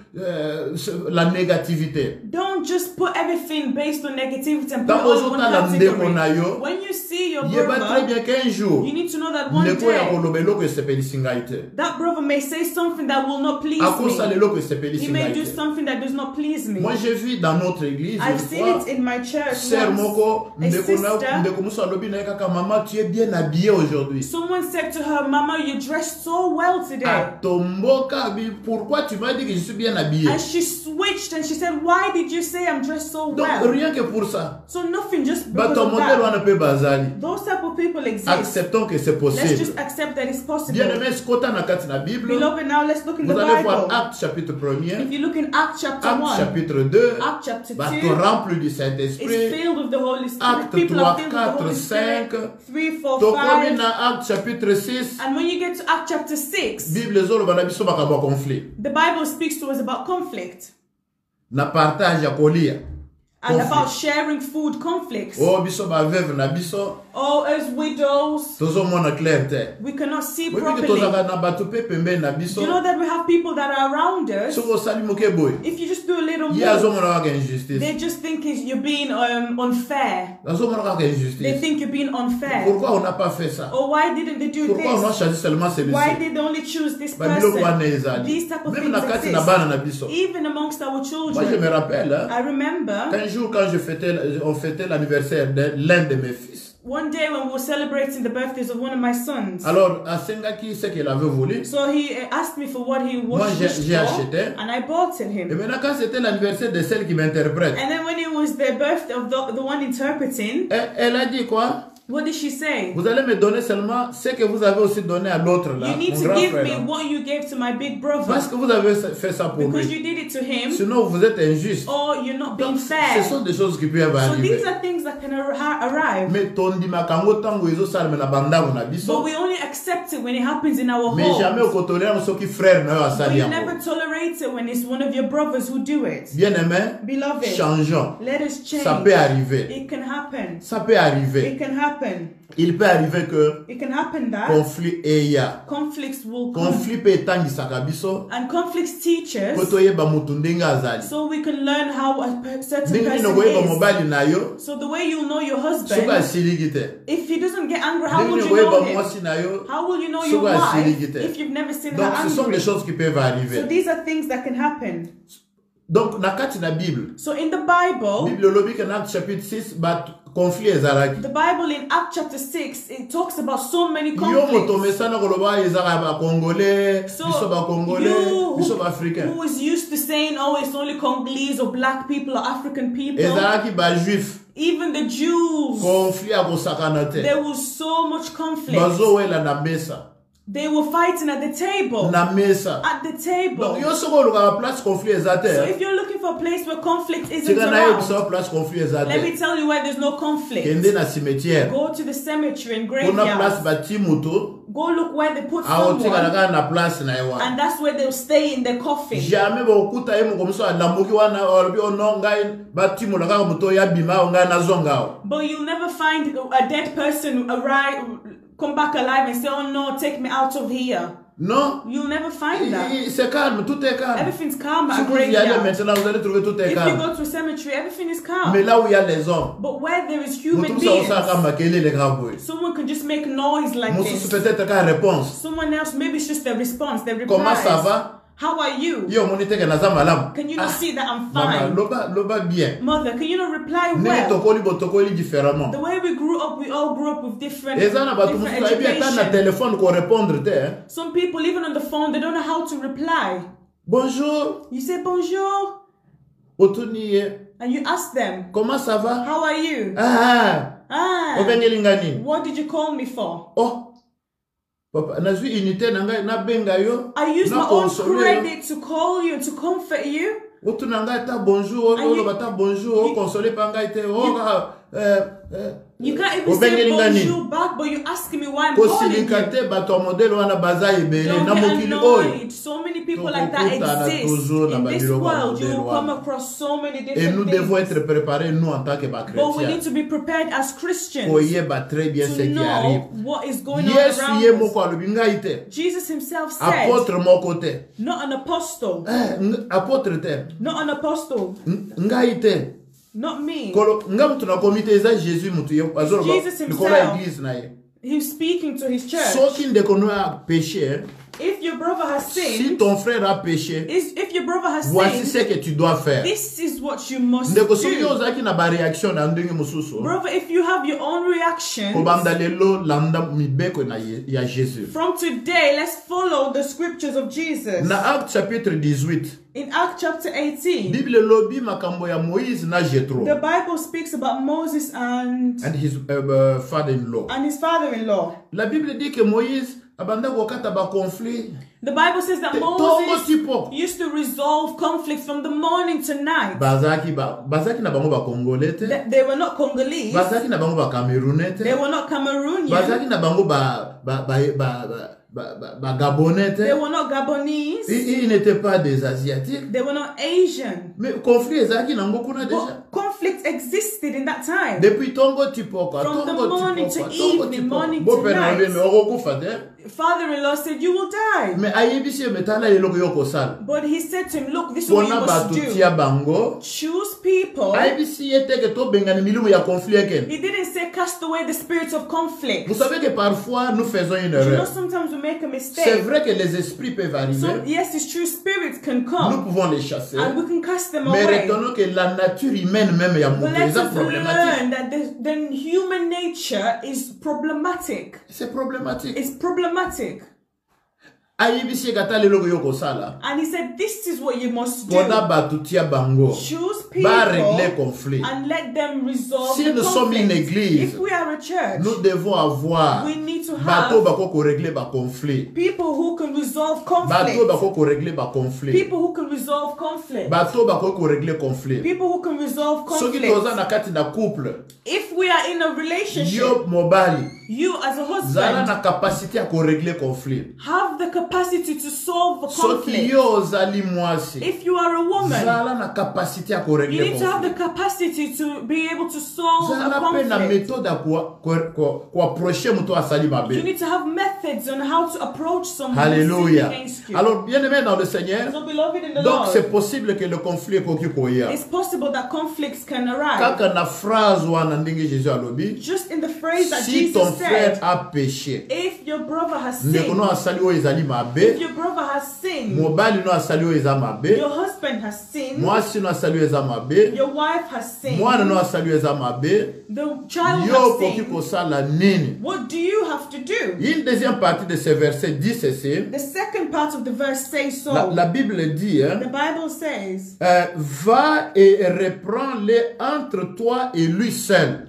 la négativité. Don't just put everything based on negativity and put it Dans all in one ozotala ndeko category. na yo, When you see your yeba très brother, bien qu'un jour, you need to know that one ndeko ya day, koloba eloko esepelisi ngai te. that brother may say something that will not please Akosala me. eloko He esepelisi may ngai do te. something that does not please me. Moi j'ai vu dans notre église I've une seen fois, it in my church sœur once. moko, A sister, ndeko muso alobi na ye kaka, maman tu es bien habillée aujourd'hui. someone said to her, Mama, you dressed so well today. Atomboka, pourquoi tu m'as dit que je suis bien habillée? And she swayed switched and she said, why did you say I'm dressed so Donc well? rien que pour ça. So nothing, just because Bato of modèle that. wana pe bazali. Those type of people exist. Acceptons que c'est Let's possible. just accept that it's possible. Bien aimé, ce qu'on a dans la Bible, Beloved, now let's look in the vous allez voir Bible. Acte chapitre 1er, If you look in Acts chapter Acte 1, chapitre 2, Acts chapter 2, bato rempli du it's Saint-Esprit. filled with the Holy Spirit. Acte People 3, are filled with the 4, Holy 5. Spirit. 3, 4, Tokomi 5. na Acte chapitre 6, And when you get to Acts chapter 6, Bible zolo bana biso bakaba conflit. the Bible speaks to us about conflict Na partage ya kolia. and Conflict. about sharing food conflicts. Oh biso ba veuve na biso, Oh, as widows, tozo mona clair te. we cannot see Oui, que properly. tozaka na bato pe pembe na biso. You know that we have people that are around us. Soko sali moke boy. If you just do a little Ye azo more, mona waka injustice. they just think you're being unfair. Azo mona waka They injustice. think you're being unfair. Pourquoi on n'a pas fait ça? Or why didn't they do Pourquoi on a this? choisi seulement celui-ci? Why did they only choose this Babiloko wana person? ezali. These type of Même things na kati na bana na biso. exist. Even amongst our Moi je children. me rappelle, hein, I remember qu'un jour quand on fêtait l'anniversaire de l'un de mes fils. one day when we were celebrating the birthdays of one of my sons. Alors, Asengaki, ce qu'il avait voulu. So he asked me for what he Moi, wished j'ai for, acheté. and I bought it Et him. maintenant, quand c'était l'anniversaire de celle qui m'interprète, And then when it was the birthday of the one interpreting, elle a dit quoi? what did she say? Vous allez me donner seulement ce que vous avez aussi donné à l'autre là, You need mon to grand give frère. me Là. what you gave to my big Parce brother que vous avez fait ça pour because lui. you did it to him, Sinon, vous êtes injuste. or you're not being Donc, fair. ce sont des choses qui peuvent So arriver. these are things that can arrive. Mais ton dimakango tango ezo salme na bandango na But biso. we only accept it when it happens in our Mais jamais au home. cotonner ce qui frère na yo But asali you yango. never tolerate it when it's one of your brothers who do it. Bien aimé, Beloved, changeons. let us change. Ça peut arriver. It can happen. Ça peut arriver. It can happen. Il peut arriver que It can happen that conflit eya. conflicts will come. Conflit peut etangisaka biso. And conflicts teach Po us toyeba mutu ndenge azali. so we can learn how a certain Ndenge person nino koyeba is. mobali na yo. So the way you'll know your Soka husband, asiliki te. if he doesn't get angry, how Ndenge would nino you know koyeba him? mwasi na yo. How will you know your Soka wife asiliki te. if you've never seen Donc her ce sont des angry? choses qui peuvent So arriver. these are things that can happen. Donc na kati na Bible. So in the Bible, Bible lobi ke na Acte chapitre 6 ba conflit ezalaki. the Bible in Acts chapter 6, it talks about so many Yo moto conflicts. mesana koloba ezaka ba Congolais, So biso ba Congolais, you biso ba Africain. who is used to saying, oh, it's only Congolese or black people or African people, Ezalaki ba juif. even the Jews, Conflit ya kosakana te. there was so much conflict. Bazowela na mesa. They were fighting at the table. Na mesa. At the table. Donc yo soko luka place conflit So ezate. if you're looking for a place where conflict isn't Tika na yo around, biso place conflit let me ezate. tell you where there's no conflict. Kende na cimetière. Go to the cemetery and Kuna place graveyards. bati mutu. Go look where they put Aotika someone, naka na place na yo. and that's where they'll stay in their coffin. Jamais bokuta ye mukomuso alambuki wana olobi ononga bati mulaka muto ya bima onga na zonga. But you'll never find a dead person arrive, come back alive and say, oh no, take me out of here. Non. You'll never find that. C'est calme, tout est calme. Everything's calm Si at vous y allez graveyard. maintenant, vous allez trouver tout est If you calme. go to a cemetery, everything is Mais calm. là où il y a les hommes, But where there is human mutu beings, sa kama kele le graboué. someone can just make noise like Mutu this. peut-être qu'à réponse. Someone else, maybe it's just their response, their Comment ça replies. va? How are you? Yo monite ke naza malamu. Can you not see that I'm Mama, fine? loba bien. Mother, can you not reply Nene well? tokoli botokoli différemment. The way we grew up, we all grew up with different Eza na batu musu na bien ta na education. téléphone ko répondre te. Hein? Some people, even on the phone, they don't know how to reply. Bonjour. You say bonjour, Otuni. and you ask them, Comment ça va? how are you? Ah. Ah, Obengeli ngani? what did you call me for? Oh. Papa, nazwi unité na ngai na benga yo. I used na my own console yo. credit to call you and to comfort you. Otu na ngai ta bonjour, And you- oloba ta bonjour, o consoler pa ngai te. You can't even Obengeli say ngani? bonjour back, but you're asking me why I'm calling Kosilika you. te bato modèle wana baza ebele Don't na get mokili oyo. annoyed. So many people like that Tokokutana exist. toujours na In this babiloko ya world, you will modèle come wana. across so many Et nous different devons things. être préparés, nous, en tant que But we need chrétiens, to be prepared as Christians pour yeba très bien ce to qui arrive. know what is going on Yesu ye around us. moko alobi ngai te. Jesus himself said, Apôtre moko te. not an apostle, Apôtre te. not an apostle, Ngai te. not me. Kolo nga mutu na komite eza Jésus mutu ye azoloba Jesus likolo ya himself. église na ye. He's speaking to his church. Soki ndeko no ya péché, If your brother has Si sinned, ton frère a péché, if your brother has voici sinned, ce que tu dois faire. this is what you must Ndeko soki do. ozaki na ba réaction na ndenge mosusu. Brother, if you have your own reaction, Kobanda lelo landa mibeko na ya Jésus. from today, let's follow the scriptures of Jesus. Na Acte chapitre 18. In Acts chapter 18, Bible lobi makambo ya Moïse na Jethro the Bible speaks about Moses and and his father-in-law. his father-in-law. La Bible dit que Moïse abanda kokata ba conflit. The Bible says that Tongo Moses tipo. used to resolve conflicts from the morning to night. Bazaki na bango ba Congolais te. They were not Congolese. Bazaki na bango ba Camerounais te. They were not Cameroonian. Bazaki na bango ba Gabonais te. They were not Gabonese. Ils n'étaient pas des Asiatiques. They were not Asian. Mais conflit ezaki nango kuna déjà. But conflict existed in that time. Depuis tongo tipo quoi. From the Tongo morning tipo to quoi. evening, morning Bo to pena night. me okufa te. Father-in-law said, you will die. Mais ayebisi metala eloko yoko sala. But he said to him, look, this is what you Pona must batu do. tia bango. Choose people. Ayebisi yeteke to bengani milimu ya conflit eken. He didn't say cast away the spirit of conflict. Vous savez que parfois nous faisons une You know, erreur. sometimes we make a C'est mistake. vrai que les esprits peuvent So, arriver. yes, it's true, spirits can Nous come. pouvons les chasser. And we can cast them Mais away. retenons que la nature humaine même est But let's mauvaise, just problématique. learn that the human nature is problematic. C'est problématique. It's problematic. Ayebisi kata leloko yoko sala. And he said, this is what you must do. Pona batu tia bango. Choose Ba régler people conflit. and let them resolve Si the nous sommes une conflict. église, If we are a church, nous devons avoir we need to bateau have bako ko régler ba conflit. people who can resolve Bateau conflict. bako ko régler ba conflit. People who can resolve conflict. Bateau bako ko régler conflit. People who can resolve Soki conflict. toza na kati na couple, If we are in a relationship, yo mobali you as a zala husband na capacité à ko régler conflit. have the capacity to solve the Soki conflict. yo ozali mwasi, If you are a woman, zala na capacité à ko you régler need to have the conflit. capacity to be able to solve a Zala pe na conflict. méthode à ko approcher muto asali You mabe. need to have methods on how to approach someone who's Alléluia. sinning against you. Alors bien aimé dans le Seigneur, So beloved in the donc Lord, c'est possible que le conflit ekoki koya. it's possible that conflicts can arise. Kaka na phrase wana ndenge Jésus alobi, Just in the phrase that si ton Jesus frère said, a péché, if your brother has ndeko no sinned, asali oyo ezali if mabe, your brother has sinned, mobali no asali oyo eza mabe, your husband has sinned, mwasi no asali oyo eza mabe, your wife has sinned, mwana no asali oyo eza mabe, the child yo has okoki sinned, kosala nini? what do you have to do? Une deuxième partie de ce verset dit ceci. The second part of the verse says so. La Bible dit, hein, The Bible says, va et reprends-les entre toi et lui seul.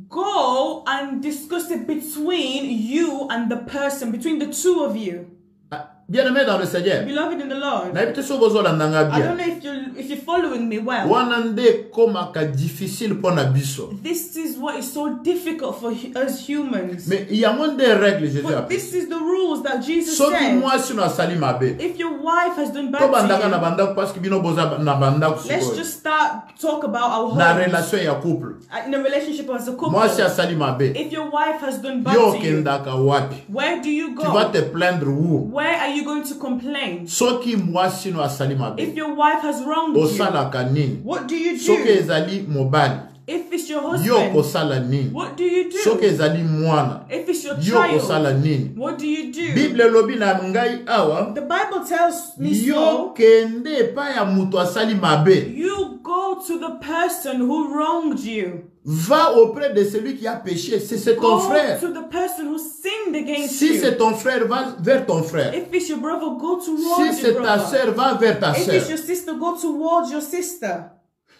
go and discuss it between you and the person, between the two of you. Bien-aimé dans le Seigneur, Beloved in the Lord, na yebi so bozolandanga I don't bien. know if you're following me well. Wana nde komaka difficile mpona biso. This is what is so difficult for us humans. Mais il y a moins de règles, Jésus But a dit. this is the rules that Jesus Soki said. mwasi no asali mabe, If your wife has done to bad bandaka to na you, bandako parce que bino boza na bandako let's sikoyo. just talk about our Na homes. relation ya couple. In a relationship as a couple. Mwasi asali mabe, If your wife has done bad yo to you, kendaka wapi? where do you Tu vas go? te plaindre où? Where are you going to complain? Soki mwasi no asali If mabe, your wife has wronged you, osalaka nini? what do you Soki do? ezali mobali, If it's your yo husband, kosala nini? what do you Soki do? ezali mwana, If it's your yo child, kosala nini? what do you do? Bible lobi na ngai awa, The Bible tells me yo so. kende epai ya mutu asali mabe. You go to the person who wronged you. Va auprès de celui qui a péché. Si c'est ton Go frère. to the person who sinned against Si you. c'est ton frère, va vers ton frère. If it's your brother, go Si towards c'est your ta brother. sœur, va vers ta If sœur. it's your sister, go towards your sister.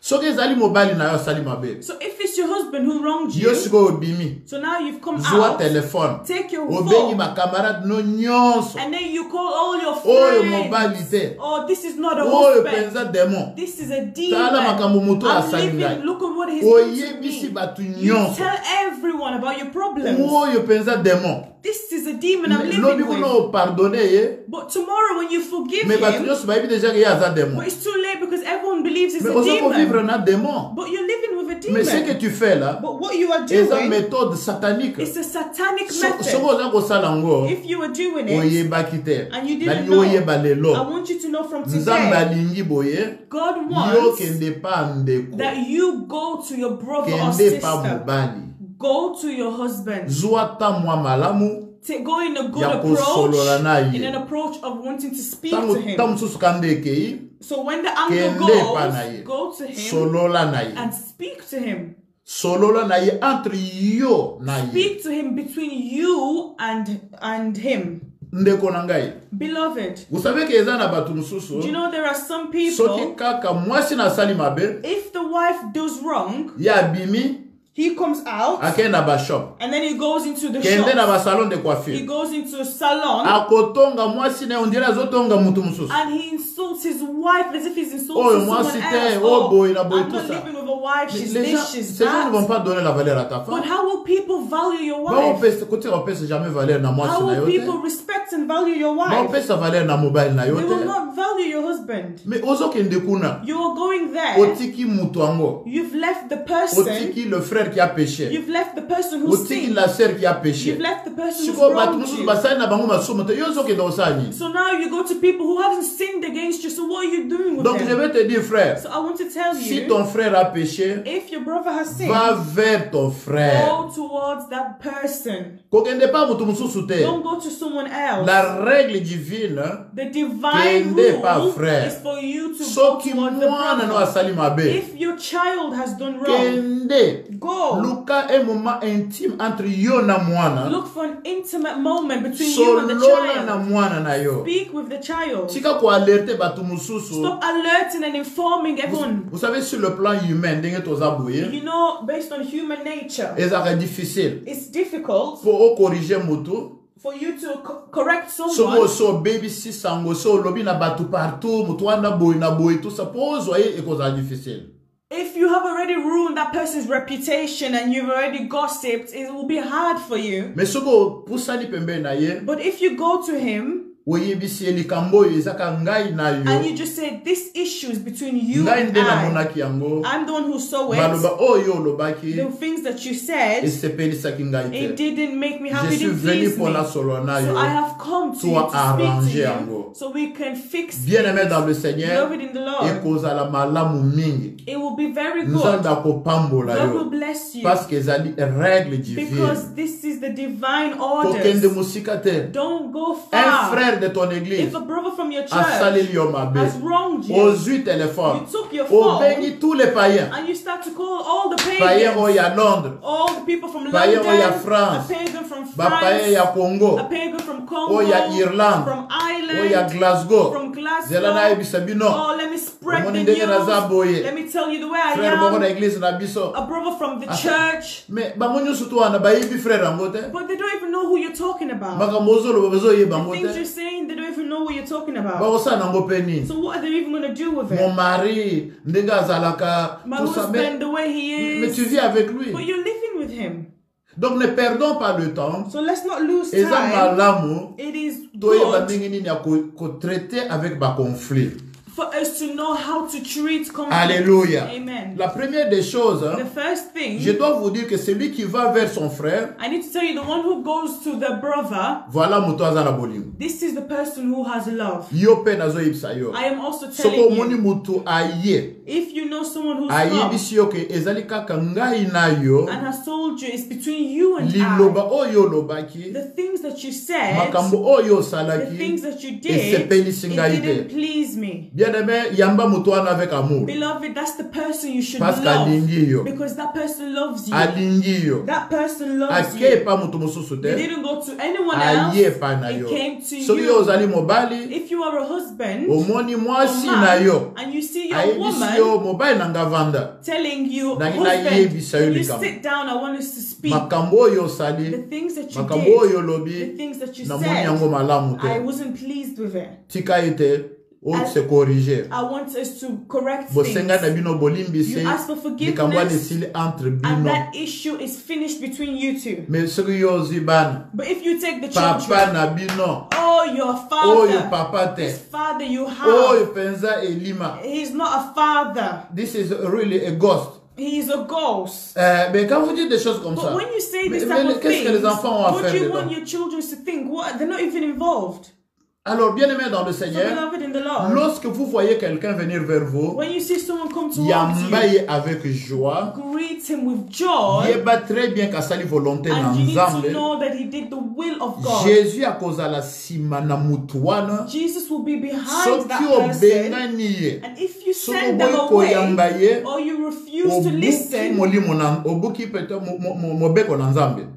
Soki ezali mobali na yo asali mabe. So if it's your husband who wronged Yo you, siko obimi. so now you've come Zwa out, téléphone. take your Obengi phone, ma camarade no nyonso. and then you call all your Oyo mobali friends. te. Oh, this is not a Oyo husband. penza démon. This is a Tala makambo demon. mutu I'm asali ngai. living. Look at what he's doing to Oyebisi me. batu You nyonso. tell everyone about your problems. Oyo penza démon. This is a demon I'm Lobi living kuna with. pardonner ye. But tomorrow when you forgive Mais batu him, nyonso bayebi déjà que ye aza démon. but it's too late because everyone believes it's Mais a oza ko vivre demon. na démon. But you're living with a Mais ce que demon. tu fais là, But what you are c'est une doing, méthode satanique. it's a satanic Soko method. oza kosala ngo, If you are doing it, oyebaki te. and you Na didn't oyeba know, lelo. I want you to know from Nzambe today, alingi boye, God yo wants kende pa ndeko. that you go to your brother or Kende pa sister. mobali. Go to your husband. Zwa ta mwa malamu, go in a good Ya kosolola na approach, ye. in an approach of wanting to speak Tango to him. tamususu kandekei. So when the anger Kende pa na ye. goes, go to him Solola na ye. and speak to him. Solola na ye entre yo na ye. Speak to him between you and him. Ndeko na ngai. Beloved, Vous savez que eza na batu mususu. do you know there are some Soki people, kaka mwasi na sali mabe. if the wife does wrong, Ya bimi. he comes out Ake na ba shop. and then he goes into the Kende na shop. ba salon de He coiffure. goes into a salon Akotonga mwasi na ondira azotonga mutu mususu. and he insults his wife as if he's Oh, insulting moi, someone c'était, else. oh, boy, la boy, I'm tout not ça. living with a wife, she's Les gens, this, she's ces gens ne vont that. pas donner la valeur à ta femme. But how will people value your Ba wife? opesa kote opesa jamais valeur na mwasi How na will yote. people respect and value your Ba wife? opesa valeur na mobile na They will yote. not value your husband. Mais ozokende kuna. You are going there. Otiki mutu ango. You've left the person. Otiki le frère qui a péché. You've left the person who Otiki sinned. la sœur qui a péché. You've left the person who's Siko batu wronged mususu you. basali na bango masomo te. Yo ozokende osani. So now you go to people who haven't sinned against you. So what are you doing with Donc je them? vais te dire frère, So I want to tell si you, ton frère a péché, if your brother has sinned, va vers ton frère. go towards that person. Kokende pa mutu mususu te. Don't go to someone else. La règle divine, The divine Kende pa rule frère. is for you to go soki towards the mwana no brother. asali mabe, If your child has done wrong, kende go. luka un moment intime entre yo na mwana, Look for an intimate moment between you and the solola na child. mwana na yo. Speak with the child. Tika ko alerte batu mususu. Stop alerting and informing everyone. Vous savez, sur le plan humain, ndenge toza boye, You know, based on human nature, ezaka difficile. it's difficult Pour corriger mutu, for you to correct so someone. so baby si sango so lobi na batu partout, mutu wana boy tout ça pose oye ekoza difficile. If you have already ruined that person's reputation and you've already gossiped, it will be hard for you. Mais soko pusani pembe na ye, But if you go to him oyebisi elikambo ezaka ngai na and yo. you just say, this issue is between you Ngai and nde na I, monaki yango. I'm the one who saw it, Baloba oyo lobaki the things that you said, esepelisaki ngai it te. didn't make me Je happy, it suis didn't venu please pour me. la solo na So yo. I have come to you Toi to speak to arranger you yango. so we can fix Bien-aimé things. dans le Seigneur, Beloved in the Lord, ekozala malamu mingi. it will be very good. Nzambe akopambola God will yo. bless you Parce que ezali règle divine. because this is the divine Kokende orders. musika te. Don't go Un far. frère de ton If église a brother from your church asaleli yo mabe. has wronged you, Ozui téléphone. you took your phone Obengi tous les païens. and you start to call all the Païens oyo pagans, ya Londres. all the people from Païens oyo ya London, France. a pagan from Ba païens ya France, Congo. a pagan from Congo, Oyo ya Irlande. from Oyo ya Ireland, Glasgow. from Zela na Glasgow. yebisa bino. Oh, let me spread the Omoni ndenge naza boye. news. Let me tell you the way I Frère moko na am. église na biso. A brother from the church. Mais bango nyonso to wana bayebi frère yango te. But they don't even know who you're talking about. Makambo ozoloba bazoyeba yango Things te. you're saying, they don't even know what you're talking about. Bakosala yango mpe nini? So what are they even going to do with Mon it? mari ndenge azalaka My tout ça, husband, the way he mais tu is. vis avec lui. But you're living with him. Donc ne perdons pas le temps. So let's not lose Eza time. malamu It is toyeba good ndenge nini ya kotraiter avec baconflit. for us to know how to treat conflict. Alléluia. Amen. La première des choses, The first thing, je dois vous dire que celui qui va vers son frère, I need to tell you, the one who goes to the brother, voilà moto aza na bolingo. this is the person who has love. Yo pe nazoyebisa yo. I am also Soko telling omoni you, moto aye, if you know someone who's come ayebisi yo ke ezali kaka ngai na yo, and has told you it's between you and liloba I, oyo olobaki, the things that you said, makambo oyo the osalaki, things that you did, esepelisi it ngai didn't te. please me. Bien-aimé, yamba moto wana avec amour. Beloved, that's the person you should Parce love qu'alingi yo. because that person loves you. Alingi yo. That person loves Ake you. pa moto mosusu It te. didn't go to anyone else. Aye pa na It yo. came to Soki yo you. ozali mobali, If you are a husband omoni or mwasi na man, yo, and you see your ayebisi yo woman mobali na nga vanda. telling you, Na- husband, nayebisa yo can you likambo. sit down? I want us to speak. Makambo oyo The osali, things that you makambo oyo did, the olobi, things that you namoni said, yango malamu I te. wasn't pleased with it. Tika ete o se corriger. I want us to correct Bosenga na things. bino bolimbise, You ask for likambo wana forgiveness, esili entre and bino. that issue is finished between you two. Mais soki yo ozwi bana, But if you take the papa children, na bino, oh, your oyo father, papa te, this father you oyo have, penza elima. he's not a father. This is really a ghost. He's a ghost. Mais quand vous dites des choses comme But ça, when you say this mais type of qu'est-ce que things, les enfants ont à what faire do you dedans? want your children to think? What? They're not even involved. Alors, bien-aimés dans le So Seigneur, beloved in the Lord, lorsque vous voyez quelqu'un venir vers vous, when you see someone come towards you, yambaye avec joie, greet him with joy, yeba très bien qu'à sali volonté and you need to n'ensemble. know that he did the will of God. Jésus a causé la sima na mutuana. Jesus will be behind Soki that person, obengani and if you Soko send them boy away koyambaye, or you refuse to obuki listen, molimo na obuki pete mobeko na nzambe.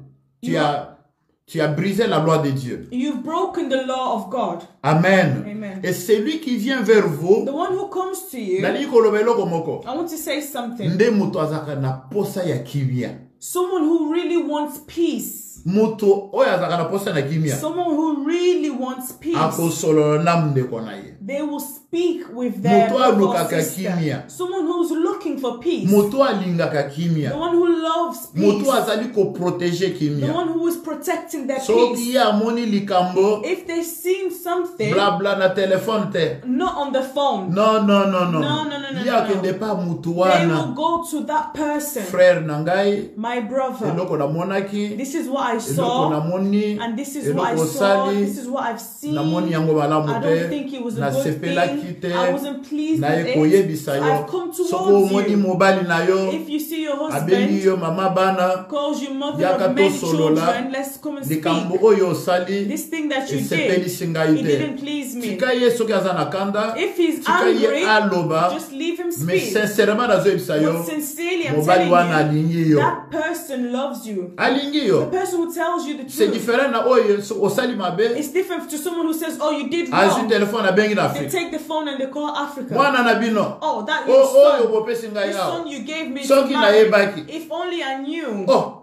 Tu as brisé la loi de Dieu. you've broken the law of God. Amen. Amen. Et celui qui vient vers vous, The one who comes to you, nali kolobelo komoko. I want to say something. Nde mutu azaka na posa ya kimia. Someone who really wants peace. Mutu oyo azaka na posa na kimia. Someone who really wants peace. Akosolo na mndeko na ye. They will speak with their Mutu brother or alukaka sister. kimia. Someone who's looking for peace. Mutu alingaka The kimia. one who loves peace. Mutu azali ko protéger The kimia. one who is protecting their Soki peace. ye amoni likambo, If they've seen something, blabla na téléphone te. not on the phone, Non. No. Ye akende pa mutu they will wana. go to that person. Frère nangai, My brother, eloko na monaki, this is what I eloko na saw, moni, and this is what I eloko saw, osali, this is what I've seen. na moni yango malamu I don't think te, it was a na good sepelaki thing. te, I wasn't pleased na with it. ekoyebisa So yo. I've come Soko towards omoni you. mobali na yo, If you see your abengi husband yo mama bana, calls you mother yaka of many to solola, children, let's come and speak. likambo oyo osali, This thing that you did, esepelisi ngai it te. didn't please me. Tika ye soki aza na kanda, If he's tika ye angry, aloba, just leave him mais speak. sincèrement nazoyebisa yo, But sincerely, I'm mobali wana telling alingi you, yo. that person loves you. Alingi The yo. person who tells you the C'est truth. différent na oyo osali mabe, It's different to someone who says, oh, you did azwi wrong. telefone abengi na They Afrique. take the phone and they call Africa. Mwana na bino. Oh, that your Oyo son. bopesi ngai The awa. son you gave me to Soki marry. nayebaki. If only I knew. Oh,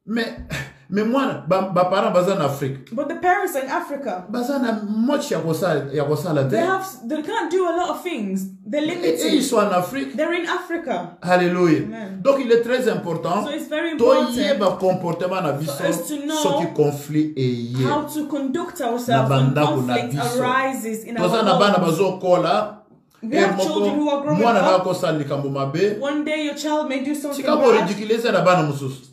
mais mwana baparent baza na Afrique. But the parents in Africa, Baza na mochi ya kosala te. they can't do a lot of things. They're Et ils limited. sont en Afrique. They're in Africa. Alléluia. Amen. Donc il est très important. So it's very important Toyeba comportement na biso for us to know soki conflit eye. how to conduct Na ourselves when bandako na conflict biso. arises in our Toza na bana homes. bazokola. We have children who are growing Mwana na up. kosala likambo mabe. One day your child may do something Tika ko bad. ridiculiser na bana mosusu.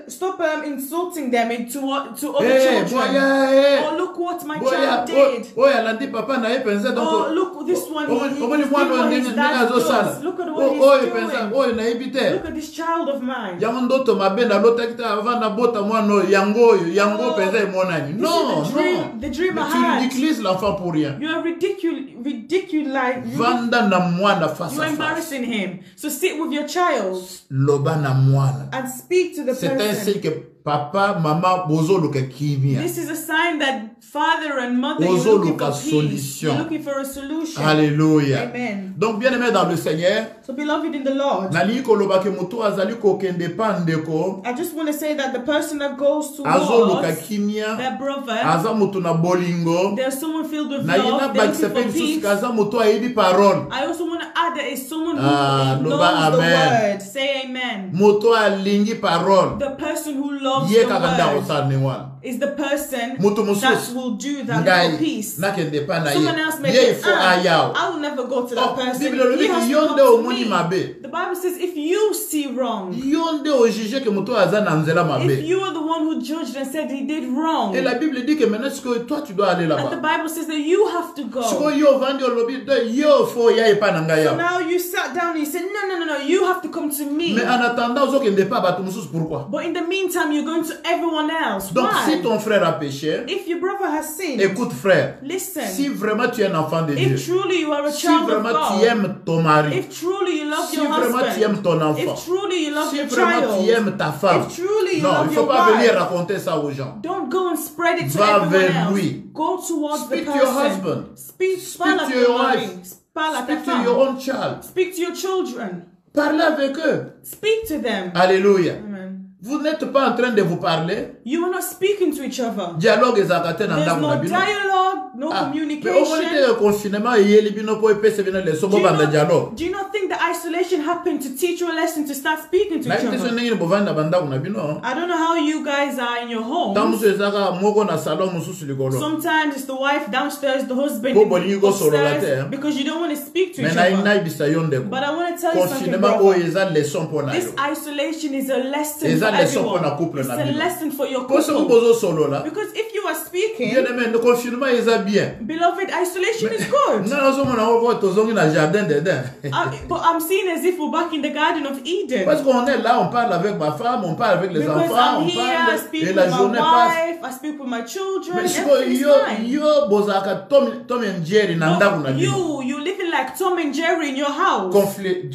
Stop insulting them to other Eh, children. boya, Oh, look what my boya, child did. oya alandi papa na ye penza donc. Oh, look this one. Omoni He's mwana doing what his ndenge dad azosala. does. Look at what Oyo he's penza, doing. oyo nayebi te. Look at this child of mine. Yango ndoto mabe na lotaki te avant na bota mwana oyo yango oyo yango penza emonani. This Non, is non. the dream I Mais tu had. ridiculises l'enfant pour rien. You are ridiculizing. Vanda na mwana face You're à face. embarrassing him. So sit with your child Loba na mwana. and speak to the C'est un person. signe que papa, maman, bozo luka kimia. This is a sign that father and mother, Ozo you're looking luka for peace. solution. You're looking for a solution. Alléluia. Amen. Donc bien aimé dans le Seigneur, So beloved in the Lord, nali koloba ke mutu azali kokende pa ndeko, I just want to say that the person that goes to azo luka wars, kimia, their brother, aza mutu na bolingo, there's someone filled with na yina love, they're bakisa looking pe for misusu peace. kaza mutu ayebi parole. I also want to add that it's someone who Ah, knows loba the amen. word. Say amen. Mutu alingi parole. The person who loves Ye the kakanda word kosala ne wana. is the person Mutu that mususu. will do that little Ngai, piece. nakende pa na Someone else may ye. Ye be, ifo ayaw. I will never go to that Oh, person. Bible lobi He ke has to yonde come to omoni me. mabe. The Bible says if you see wrong, Yonde ojuge ke mutu aza na nzela if mabe. you are the one who judged and said he did wrong, Et la Bible dit que maintenant, toi, tu dois aller and the là-bas. Bible says that you have to Siko go. yo vandi olobi, yo fo ya epa na ngai So ya. now you sat down and you said, no, you have to come to me. Mais en attendant, ozokende pa bato mosusu, pourquoi? But in the meantime, you're going to everyone else. Donc si Why? ton frère a péché, If your brother has sinned, écoute frère, listen. si vraiment tu es un enfant de Dieu, If truly you are a si child of vraiment tu God, aimes ton mari, if truly you love si your vraiment tu aimes husband, ton enfant, if truly you love si your vraiment tu child, aimes ta femme, if truly you non, il love ne faut your pas venir wife, raconter ça aux gens. don't go and spread it to Va everyone vers else. lui. Go towards Speak the to your person. husband. Speak Speak to your wife. Parle à ta Speak to your femme. own child. Speak to your children. Parlez avec eux. Speak to them. Alléluia. Amen. Vous n'êtes pas en train de vous parler. You are not speaking to each other. Dialogue ezakate na There's ndako na no bino. dialogue, no Mais communication. omonite confinement eyeli bino po epese bino leso bo banda dialogue. Do you not think that isolation happened to teach you a lesson to start speaking to Na each ite so other? ndenge bovanda bandako na bino. I don't know how you guys are in your Tant homes. musu ezaka moko na salon mususu likolo. Sometimes it's the wife downstairs, the husband Bo bolingi go solo la te, upstairs, because you don't want to speak to Mais each na other. ina ibisa yo ndeko. But I want to tell you something, Confinement brother. oyo eza leçon po na This yo. isolation is a lesson Eza for leçon pour everyone. na couple It's na a bino. lesson for your Parce que couple. bozo solo là. Because if you are speaking, Bien aimé, le confinement est bien. beloved, isolation is good. Non, nous sommes en tozongi na jardin dedans. But I'm seeing as if we're back in the Garden of Eden. Parce qu'on est là, on parle avec ma femme, on parle avec les Because enfants, I'm on here, I parle speak et with la my journée passe. wife, I speak with my children, Mais everything is fine. yo bozaka Tom and Jerry na ndaku na bino. You living like Tom and Jerry in your house.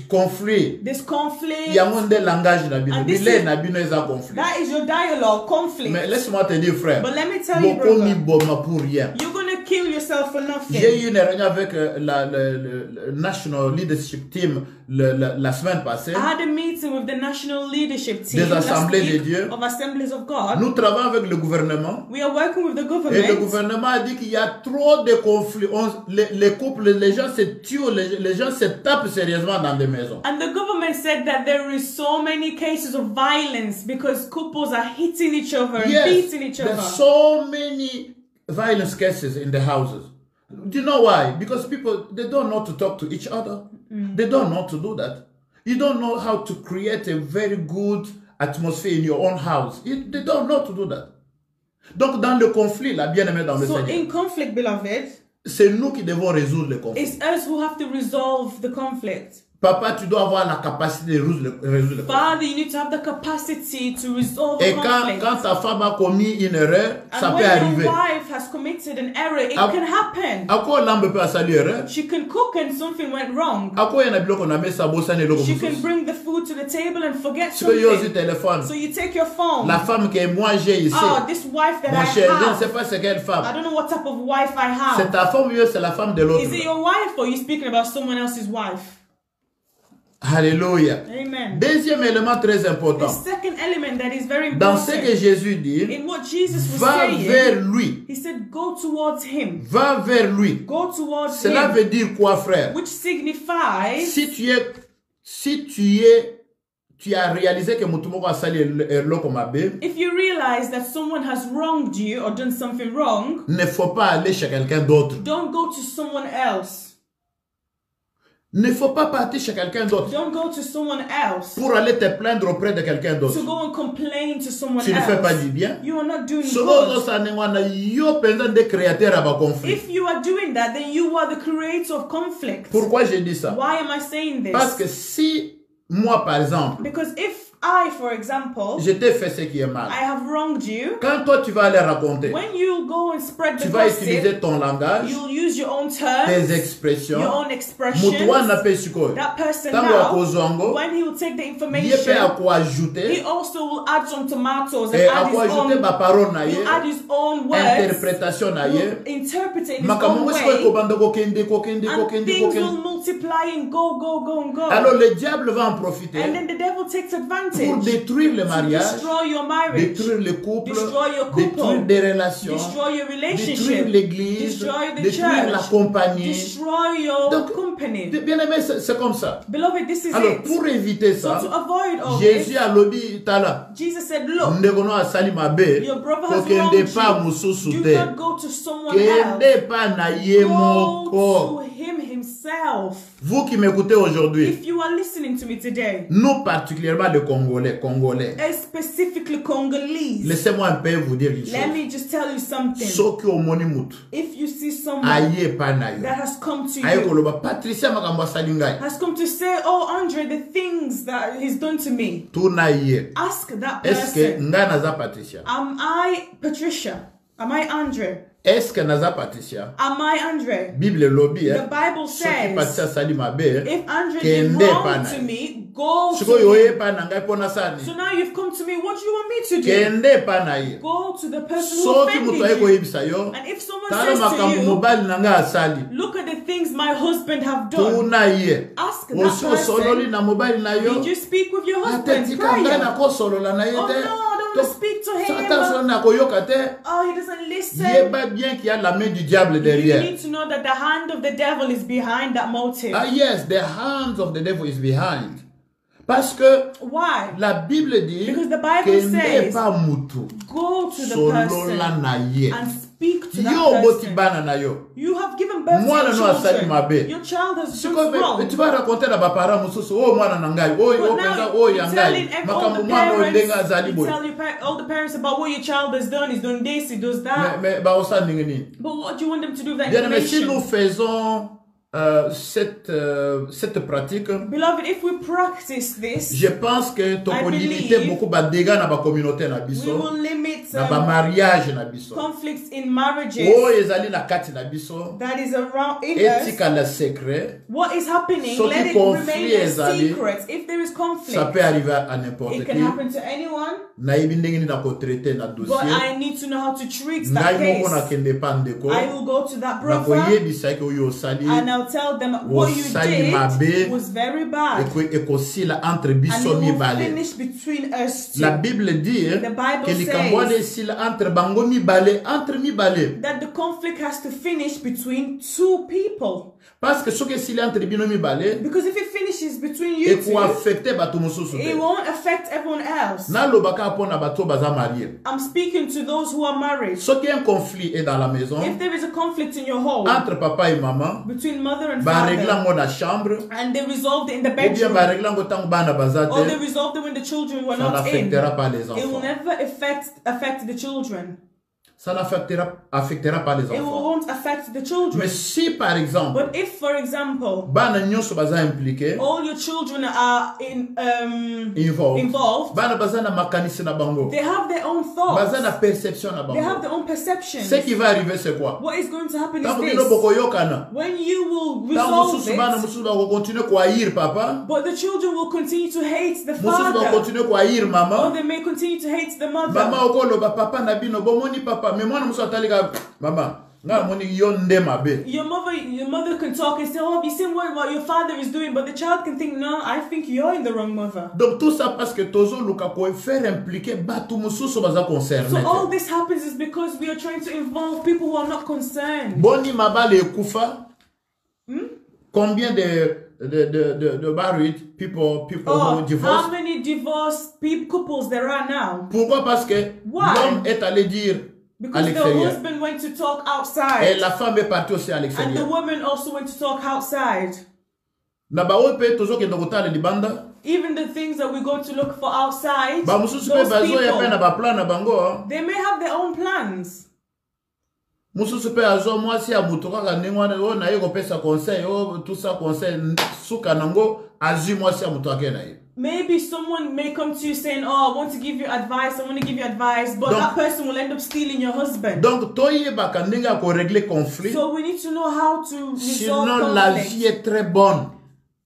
Conflit. This conflict. Yango nde langage na bino. And this Bile is- na bino eza conflit. That is your dialogue, conflict. Mais laisse-moi te dire, frère. But let me tell you, Beaucoup mi brother, boma pour rien. you're gonna kill yourself for J'ai nothing. eu une réunion avec le National Leadership Team la semaine passée. I had a meeting with the national leadership team Des last assemblées de week Dieu. of Assemblies of God. Nous travaillons avec le gouvernement. We are working with the Et le government. gouvernement a dit qu'il y a trop de conflits. Les couples, les gens se tuent, les gens se tapent sérieusement dans des maisons. And the government said that there is so many cases of violence because couples are hitting each other and beating each there's other. so many violence cases in the houses. Do you know why? Because people, they don't know to talk to each other. They don't know to do that. You don't know how to create a very good atmosphere in your own house. They don't know to do that. Donc, dans le conflit, là, bien aimé dans le So Seigneur, in conflict, beloved, c'est nous qui devons résoudre le conflit. it's us who have to resolve the conflict. Papa, tu dois avoir la capacité de résoudre le conflit. Father, you need to have the capacity to resolve Et the quand conflict. ta femme a commis une erreur, ça And peut when arriver. your wife has committed an error, it Ah. can happen. À quoi l'homme peut assalir erreur? She can cook and something went wrong. À quoi il y a un biloko na mesa bossa ne loko She can mususu? bring the food to the table and forget Tu peux y aussi something. téléphone. So you take your phone. La femme que moi j'ai ici, Oh, this wife that mon I cher, je ne sais have. pas c'est quelle I femme. don't know what type of wife I C'est have. ta femme ou c'est la femme de l'autre. Is it your wife or are you speaking about someone else's wife? Alléluia. Amen. Deuxième élément très The important. second element that is very Dans ce que important Jésus dit, in what Jesus was va saying, vers lui. he said, go towards him. Va vers lui. Go towards Cela him. veut dire quoi, frère? Which signifies Si tu as réalisé que mutumoko a sali eloko mabe, if you realize that someone has wronged you or done something wrong, ne faut pas aller chez quelqu'un d'autre. don't go to someone else. Ne faut pas partir chez quelqu'un d'autre Don't go to someone else pour aller te plaindre auprès de quelqu'un d'autre. to go and complain to someone Tu ne fais pas else. du bien. You are not doing Solo good. osanengwana yo penza de créateur à conflit. If you are doing that, then you are the creator of conflict. Pourquoi j'ai dit ça? Why am I saying Parce this? que si moi par exemple, Because if I, for example, je t'ai fait ce qui est mal, I have wronged you, quand toi tu vas aller raconter, when you go and spread tu the vas gossip, utiliser ton langage, you'll use your own tes terms, expressions. your own expressions. Mutu wana pe sikoyo. That person Tango now, akozongo, when he will take the ye pe information, ako ajouter, he also will add some tomatoes and et add his ako ajouter own, ba parole na ye, he'll add his own words, interprétation na ye. will interpret it in his Makambo own sikoyo way, kobanda kokende and things will multiply and go and go. Alors le diable va en profiter And then the devil takes pour advantage détruire le to mariage, destroy your marriage, détruire le couple, destroy your couple, détruire des relations, destroy your détruire relationship, l'église, destroy the détruire la church, compagnie. destroy your Donc, company. Bien aimé, c'est comme ça. Beloved, this is Alors it. pour éviter So ça, to avoid all Jésus this, a lobby tala. Jesus said, look, Ndekono asali mabe, your brother has kokende wronged pa you. mususu Do te. not go to someone else. Kende pa na ye Go moko. to him himself. Vous qui m'écoutez aujourd'hui, If you are listening to me today, nous particulièrement les Congolais, specifically Congolese, laissez-moi un peu vous dire une let chose. me just tell you something. Soki omoni mutu, If you see someone aye pa na yo. that has come to Aye you, koloba Patricia makambo asali ngai. has come to say, oh, Andre, the things that he's done to me, Tuna ye. ask that Est-ce que person, nga naza Patricia? am I Patricia? Am I Andre? Est-ce que naza Patricia? Am I Andre? Bible lobby The Bible Soki Patricia says, sali mabe. if Andre Kende did wrong pana. to me, go Siko to yoye him. pa na ngai pona sani. So now you've come to me, what do you want me to do? Kende pa na ye. Go to the person who Soki mutu aye offended you. koyebisa yo. And if someone Tala says to makambo you, mobali na ngai asali. look at the things my husband have done, Tuna ye. ask that Osi osololi person, na mobali na yo. did you speak with your husband Atetika ngai prior? na kosolola na ye Oh te. no, I don't want to speak to Attention him. na koyoka te. Oh, he doesn't listen. Yeba bien qu'il y a la main du diable You derrière. need to know that the hand of the devil is behind that motive. Ah yes, the hands of the devil is behind. Parce que Why? la Bible dit Because the Bible que n'est says, pas mutu go to the solola person na ye. and speak to Yo that boti person. bana na yo. You have given birth Moi, to non, your asali mabe. children. Your child has Tu done wrong. vas raconter à ba parents mususu oh mwana nangai oh But oh now penza oh you're yangai telling all makambo the mwana olenga parents, azali you boy. tell all the parents about what your child has done. He's done this, he does that. Mais ba osa ningini. But what do you want them to do with that Bien mais si information? nous faisons cette pratique, Beloved, if we practice this, je pense que tu peux limiter beaucoup de dégâts dans la communauté na we biso, will limit na ba mariage na biso. conflicts in marriages Oh ezali na kati na biso. that is around in Etika us. le secret, What is happening, So let the it conflict remain a is ali, secret. If there is ça conflict, peut arriver à n'importe it qui. can happen to anyone. Na ibi ndenge na ko traiter na But dossier. I need to know how to treat that Ngai moko na case. kende pandeko. I will go to that Na ko brother yebisa ke oyo osali. and I'll tell them what you Osali mabe. did was very bad. ekosila entre And biso it will mibale. finish between us two. La Bible dit The Bible que likambo says esila entre bango mibale, entre mibale. that the conflict has to finish between two people. Parce que soki esili entre bino mibale, Because if it finishes between you two, ekoaffecte bato mosusu it te. won't affect everyone else. Nalobaka mpona bato baza marié. I'm speaking to those who are married. Soki un conflit est dans la maison, If there is a conflict in your home entre papa et maman, between mother and baregla father, ngo na chambre, and they resolved it in the ou bien bedroom, baregla ngo tango bana baza or they te, resolved it when the children were ça not in, n'affectera pas les it will enfants. never affect the children. Ça n'affectera pas les It enfants. won't affect the children. Mais si par exemple, But if, for example, bana nyonso baza impliqué, all your children are involved, bana baza na makanisi na bango, they have their own baza na thoughts, perception na they have bango. their own perceptions. Ce qui va arriver c'est quoi? What is going to happen Tango is bino this: bokoyokana, when you will tango resolve mususu bana it, mususu bakokontinue kuhaïr papa, but the children will continue to hate the mususu father, bakokontinue kuhaïr or mama. they may continue to hate the Mama mother. okoloba papa na bino bomoni papa, mais mwana mususu atalika mama, nga moni yo nde mabe. Your mother can talk and say, "Oh, you see what your father is doing," but the child can think, "No, I think you're in the wrong mother." Donc tout ça parce que tozo luka ko faire impliquer batu mususu baza concerné. So all this happens is because we are trying to involve people who are not concerned. Boni mabale ekufa. Combien de married people who divorce? How many divorced couples there are now? Pourquoi? Parce que Why? l'homme est allé dire à Because the l'extérieur. husband went to talk Et outside, la femme est partie aussi à and the l'extérieur. woman also went to talk outside. Na ba ope tozo ke ndokota le libanda. Even the things that we go to look for outside, Ba mususu pe those bazo ya pe na people, ba plan na bango. they may have their own plans. Mususu pe azo mwasi ya mutu kaka ndengwana o na yeko pesa conseil o tout ça conseil suka nango azu mwasi ya mutu akena ye. Maybe someone may come to you saying, "Oh, I want to give you advice, I want to give you advice," but that person will end up stealing your husband. Donc toyeba ndenge ya ko régler conflit. So we need to know how to resolve Sinon la vie conflict, est très bonne.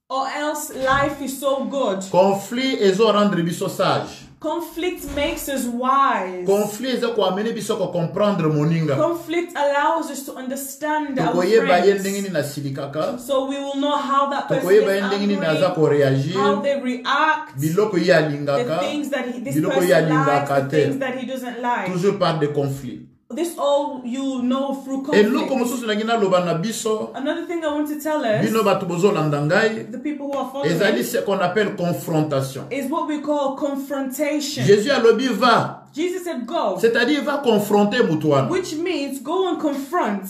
or else life is so good. Conflit ezo rendre biso sage. Conflict makes us wise. Conflit ezo ko amene biso ko comprendre moninga. Conflict allows us to understand our Tokoyeba ye ndenge friends. ni na silikaka. So we will know how that person Tokoyeba ye is ndenge ni naza angry, ko réagir. how they react, Biloko ye the alingaka. things that this Biloko person ye likes, alingaka the te. things that he doesn't like. Toujours par des conflits. This all you know through Et loko conflict. mosusu na ngina loba na biso. Another thing I want to tell us, Bino bato bozolanda ngai. the people who are following, Ezali ce qu'on appelle confrontation. is what we call confrontation. Jésus alobi va. Jesus said, "Go," C'est-à-dire va confronter mutu wana. which means go and confront.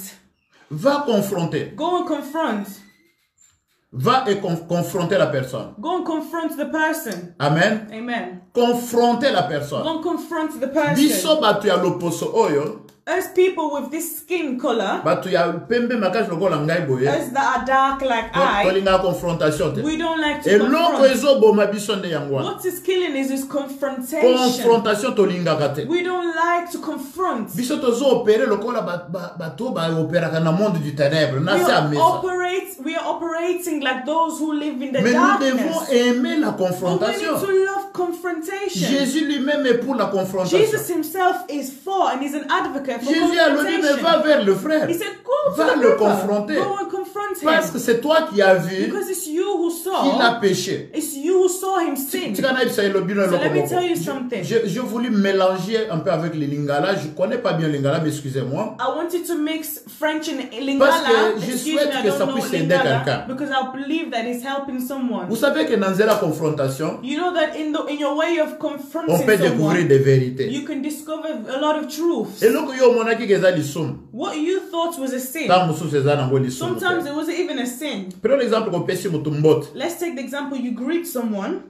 Va confronter. Go and confront. Va et confronter la personne. Go and confront the person. Amen. Amen. Confronter la personne. Go and confront the person. Biso batu ya loposo oyo. Us people with this skin color, Batu ya pembe makasi lokola ngai boye. us that are dark like I, Tolinga confrontation te. we don't like to Eloko confront. ezo boma biso nde yango wana. What is killing is confrontation. Confrontation tolingaka te. We don't like to confront. Biso tozo opérer lokola bato ba opéraka na monde du ténèbre. Na se amesa. We are operating like those who live in the Mais nous devons darkness. aimer la But we confrontation. need to love confrontation. Jésus lui-même est pour la confrontation. Jesus himself is for and is an advocate for Jésus a dit mais va confrontation. vers le frère. He said, "Go to Va the le river. confronter. Go and confront Parce que c'est toi qui as vu Because it's you who qu'il a saw. péché. It's you who saw him sin. So let me tell you something. J'ai voulu mélanger un peu avec les Lingala. Je ne connais pas bien Lingala, mais excusez-moi. I wanted to mix French and Parce Lingala. que je Excuse souhaite me, I que don't ça know puisse aider Lingala quelqu'un. because I believe that it's helping someone. Vous savez que dans la confrontation, You know that in your way of on confronting peut découvrir someone, des vérités. you can discover a lot of truths. Et donc, yo monaki keza lisum. What you thought was a sin, Tant musu seza nango lisum. sometimes it wasn't even a sin. Prenons l'exemple qu'on pesi mutumbot. Let's take the example, you greet someone.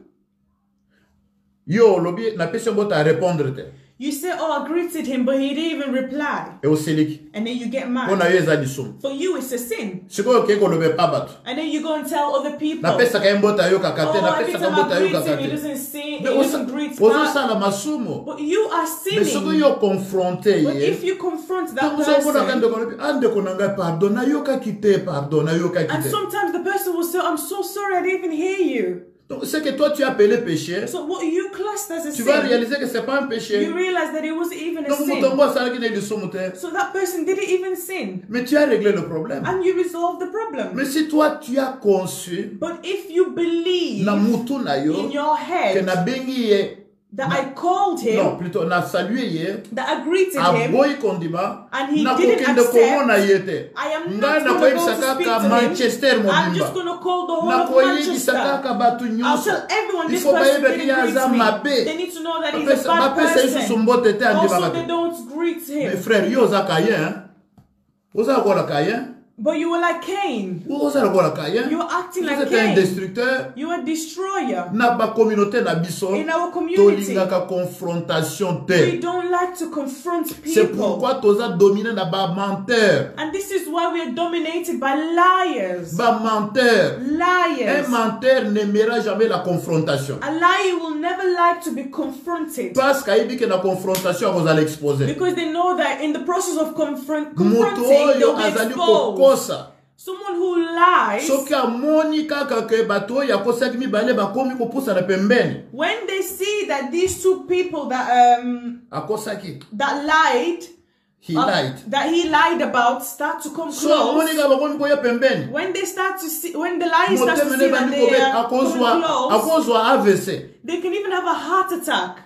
Yo lobi na pesi mbot à répondre te. You say, oh, I greeted him, but he didn't even reply. Et au selik. And then you get On mad. a eu eza lisum. For you, it's a sin. Siko ke ko lobe pa bat. And then you go and tell other people, Na pesa ka mbot ayo kakate, oh, na every pesa ka time mbot I ayo greet him, he kakate. doesn't sing, he Mais doesn't greet ozo back. sala masumo. But you are Mais siko sinning. yo confronté But ye. if you confront that Tant muso bona person, kande ko lobi ande ko nanga pardon, na yo ka kite pardon, na yo ka and kite. sometimes the person will say, I'm so sorry, I didn't even hear you. Donc c'est que toi tu as appelé péché. So what you classed as a Tu vas sin, réaliser que c'est pas un péché. you realize that it wasn't even a Donc sin. mutongo sala ki ne lisum te. So that person didn't even sin. Mais tu as réglé le problème. And you resolved the problem. Mais si toi tu as conçu But if you believe na mutu na yo in your que na head bengi ye that I called him, non plutôt na salué ye that I greeted a him, boy kondima and he na didn't kokende accept, komona ye te I am nga not na going to koyebisa go to speak kaka to Manchester him. I'm just mobimba going to call the whole na of koyebisa Manchester. kaka batu I'll nyonso tell everyone il this faut person bayebe didn't ki greet aza me. mabe They need to know that he's a bad bapesa yesu person. sumbote te andimaka Also, they te don't greet mais him. frère yo oza kayen oza kola kayen But you were like Cain. oza kola kayen You were acting vous like êtes un Cain. destructeur You were a destroyer. na ba communauté na biso In our community, tolingaka confrontation we te don't like to confront c'est people. pourquoi toza dominé na ba menteur And this is why we are dominated by liars. ba menteur un Liars. menteur n'aimera jamais la confrontation A liar will never like to be confronted. parce qu'ayebi ke na confrontation akozala exposé Because they know that in the process of moto confronting, oyo they'll be azali exposed. kokosa Someone who lies, soki amoni kaka ke bato oyo akosaki mibale bakomi kopusana pembeni when they see that these two people that akosaki lied, he lied that he lied about, start to come so amoni close. kaka bakomi koya pembeni When they start to see, when the liars start to motemene see that bandi they kobe are coming close, akozwa AVC they can even have a heart attack.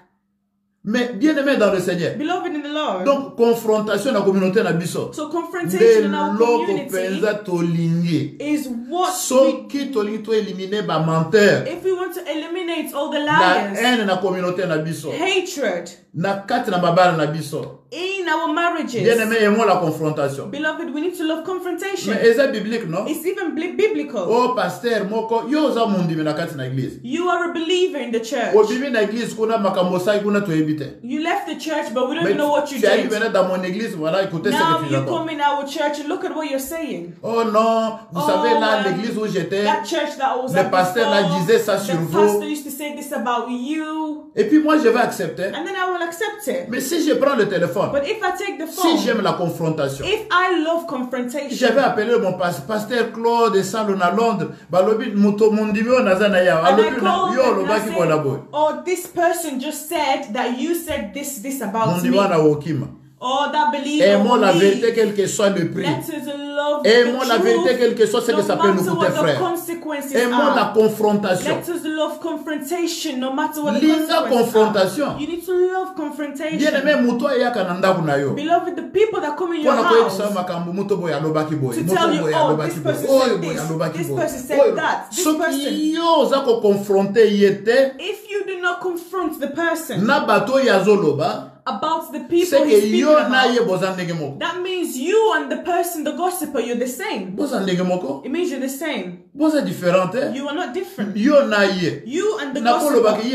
mais bien aimé dans le Seigneur. Beloved in the Lord. Donc confrontation na communauté na biso So confrontation in our loko community penza tolingi is what we, soki tolingi to éliminer ba menteur if we want to eliminate all the na liars, haine na communauté na biso hatred na kati na babala na biso in our marriages. bien aimé aimons la confrontation Beloved, we need to love confrontation. mais eza biblique non It's even biblical. oh pasteur moko yo oza mondimi na kati na église You are a believer in the church. obimi na église kuna makambo osali kuna toyebi te You left the church, but we don't mais even know what you tu arrives did. maintenant dans mon église voilà écoutez ce Now que tu you racontes come in our church and look at what you're saying. oh non vous savez là well, l'église où j'étais That church that was le at pasteur là before, disait ça sur the vous pastor used to say this about you, et puis moi je vais accepter and then I will accept it. mais si je prends le téléphone But if I take the si phone, j'aime la confrontation if I love confrontation, j'avais appelé mon pasteur Claude et Salon à Londres balobi muto mondimi o naza na ya and I alobi called yo them and I lobaki bona boy said, oh, this person just said that you said this about mondimi me. wana okima Oh, that believer aimons will la leave. vérité quel que soit le prix Let us love aimons the la vérité truth, quel que soit ce que no ça peut nous matter coûter what the frère consequences aimons la are. confrontation Let us love confrontation, no matter what the linga consequences confrontation are. You need to love bien confrontation. aimé muto ayaka na ndako na yo Beloved, the people that come in your mpona house koyebisa makambo muto boye alobaki boye to muto tell you, boye oh, alobaki this boye person oyo said boye this, alobaki this boye person said oyo that, this soki person. yo oza kokonfronte ye te If you do not confront the person na bato oyo azoloba about the people c'est he's que speaking yo na ye about, boza ndenge moko that means you and the person, the gossiper, you're the same. boza ndenge moko It means you're the same. boza différent te You are not different. yo na ye You and the gossiper. nakolobaki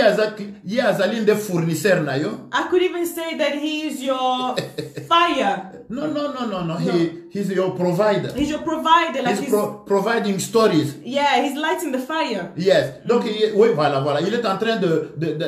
ye azali nde fournisseur na yo I could even say that he is your fire. no he's your provider He's your provider. Like he's providing stories yeah, he's lighting the fire. yes donc oui voilà il est en train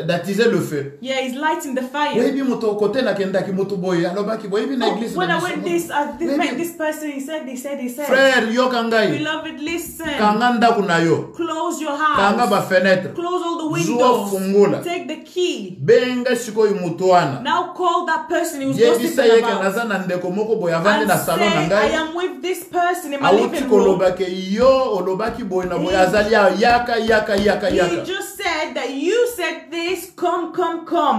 d'attiser le feu Yeah, he's lighting the fire. oyebi moto kote nakendaki moto boye alobaki boye oyebi na Oh, église when na I went biso met this person, he said. frère yoka ngai Beloved, listen. kanga ndako na yo. Close your Kanga house. ba fenêtre. Close all the Zuwa fungula. windows. Take the key. Benga siko imutuana. Now call that person who's Yebisa gossiping yeke about. nazana ndeko moko boya vandi And na salon na say, I ngai. am with this person in my Awuti living room. kolobake yo olobaki boy na boy azali yaka. He just said that you said this, come.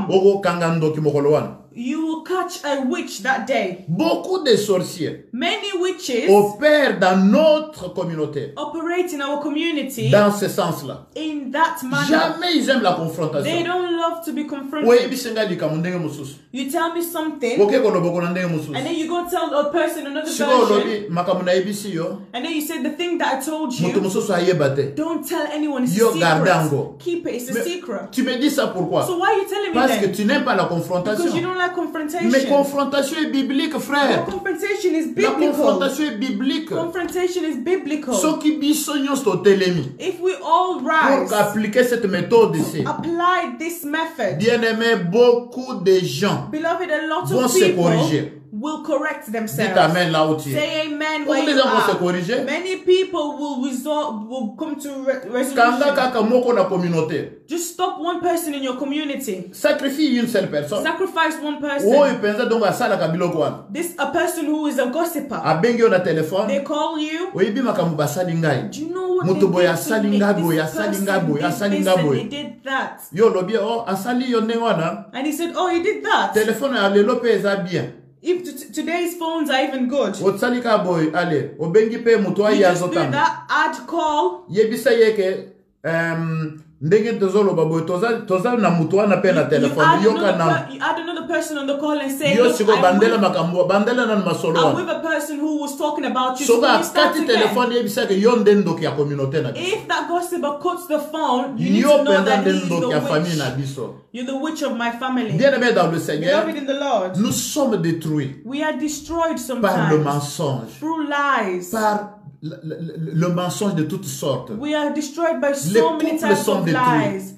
Ogo kanga ndoki mokolo wana. You will catch a witch that day. Beaucoup de sorciers Many witches opèrent dans notre communauté. operate in our community Dans ce sens-là. in that manner. Jamais ils aiment la They confrontation. don't love to be Oui, confronted. bisenga dika mundenge mususu. You tell me something, Oke koloboko na ndenge mususu. and then you go tell a person another Siko version, olobi makamuna ebisi yo. and then you say the thing that I told Mutu you. mususu ayebate. Don't tell anyone. It's Yo a gardango. secret. Keep it. It's a Mais secret. tu me dis ça pourquoi? So why are you telling me Parce que then? tu n'aimes pas la Because you confrontation. don't like Mais confrontation. confrontation est biblique, frère. Confrontation is La biblical. confrontation est biblique. Confrontation is biblical. Soki biso nyonso telemi. If we all Pour rise, appliquer cette méthode ici. apply this method, Bien-aimé, beaucoup de gens beloved, a lot vont of se people corriger. will correct Dites themselves. amen là où tu es. Say amen Beaucoup where de you gens vont se are. corriger. Many people will come to Kanga resolution. kaka moko na communauté. Just stop one person in your community. Sacrifie une seule personne. Sacrifice one person. Oyo penza donc asala kabiloko wana. This a person who is a gossiper. Abengi yo na téléphone. They call you. Oyibi makambo basali ngai. Do you know what Mutu they boy did to asali me? nga This boy, person asali nga boy, did asali this nga and boy. they did that. Yo lobi oh asali yo ndenge wana. And he said, oh, he did that. Téléphone ya lelo pe eza bien. If today's phones are even good. Otsali ka boy ale. Obengi pe mutu You ayi just do azotanga. that, add call. Yebisa yeke ndenge tozoloba boy toza na mutu wana pe na téléphone. Yo kana You add another person on the call and say, yo look, siko bandela makambo bandela na masolo I'm wana. with a person who was talking about you. So Soka when you start kati again, téléphone yebisa ke yo ndendo ya communauté na biso. if that gossiper cuts the phone, you need Yo to know penza that he's ndendo ya the famille na witch. biso. You're the witch of my family. Bien-aimé dans le Seigneur, Beloved in the Lord, nous sommes détruits we are destroyed par le sometimes mensonge, through lies. par le mensonge de toutes sortes. We are destroyed by Les so many couples types sont of détruits. lies.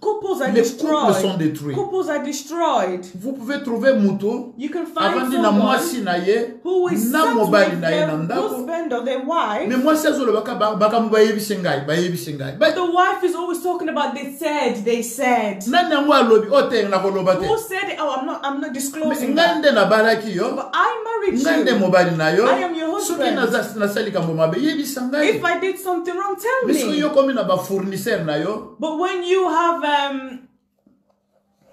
Couples are Les couples sont destroyed. détruits. Couples are destroyed. Vous pouvez trouver mutu You can find avandi na someone mwasi na ye who is na sat mobali with na ye their na ndako. husband or their wife. Mais mwasi azolobaka bakambo bayebisi ngai. But the wife is always talking about they said. Nani yango alobi ote na koloba te. Who said it? Oh, I'm not disclosing Ngai that. nde nabalaki yo. But I married Ngai nde you. mobali na yo. I am your Soki husband. nasali kambo mabe yebisa ngai. If I did something wrong, tell Mais soki me. yo komi na ba fournisseur na yo. But when you have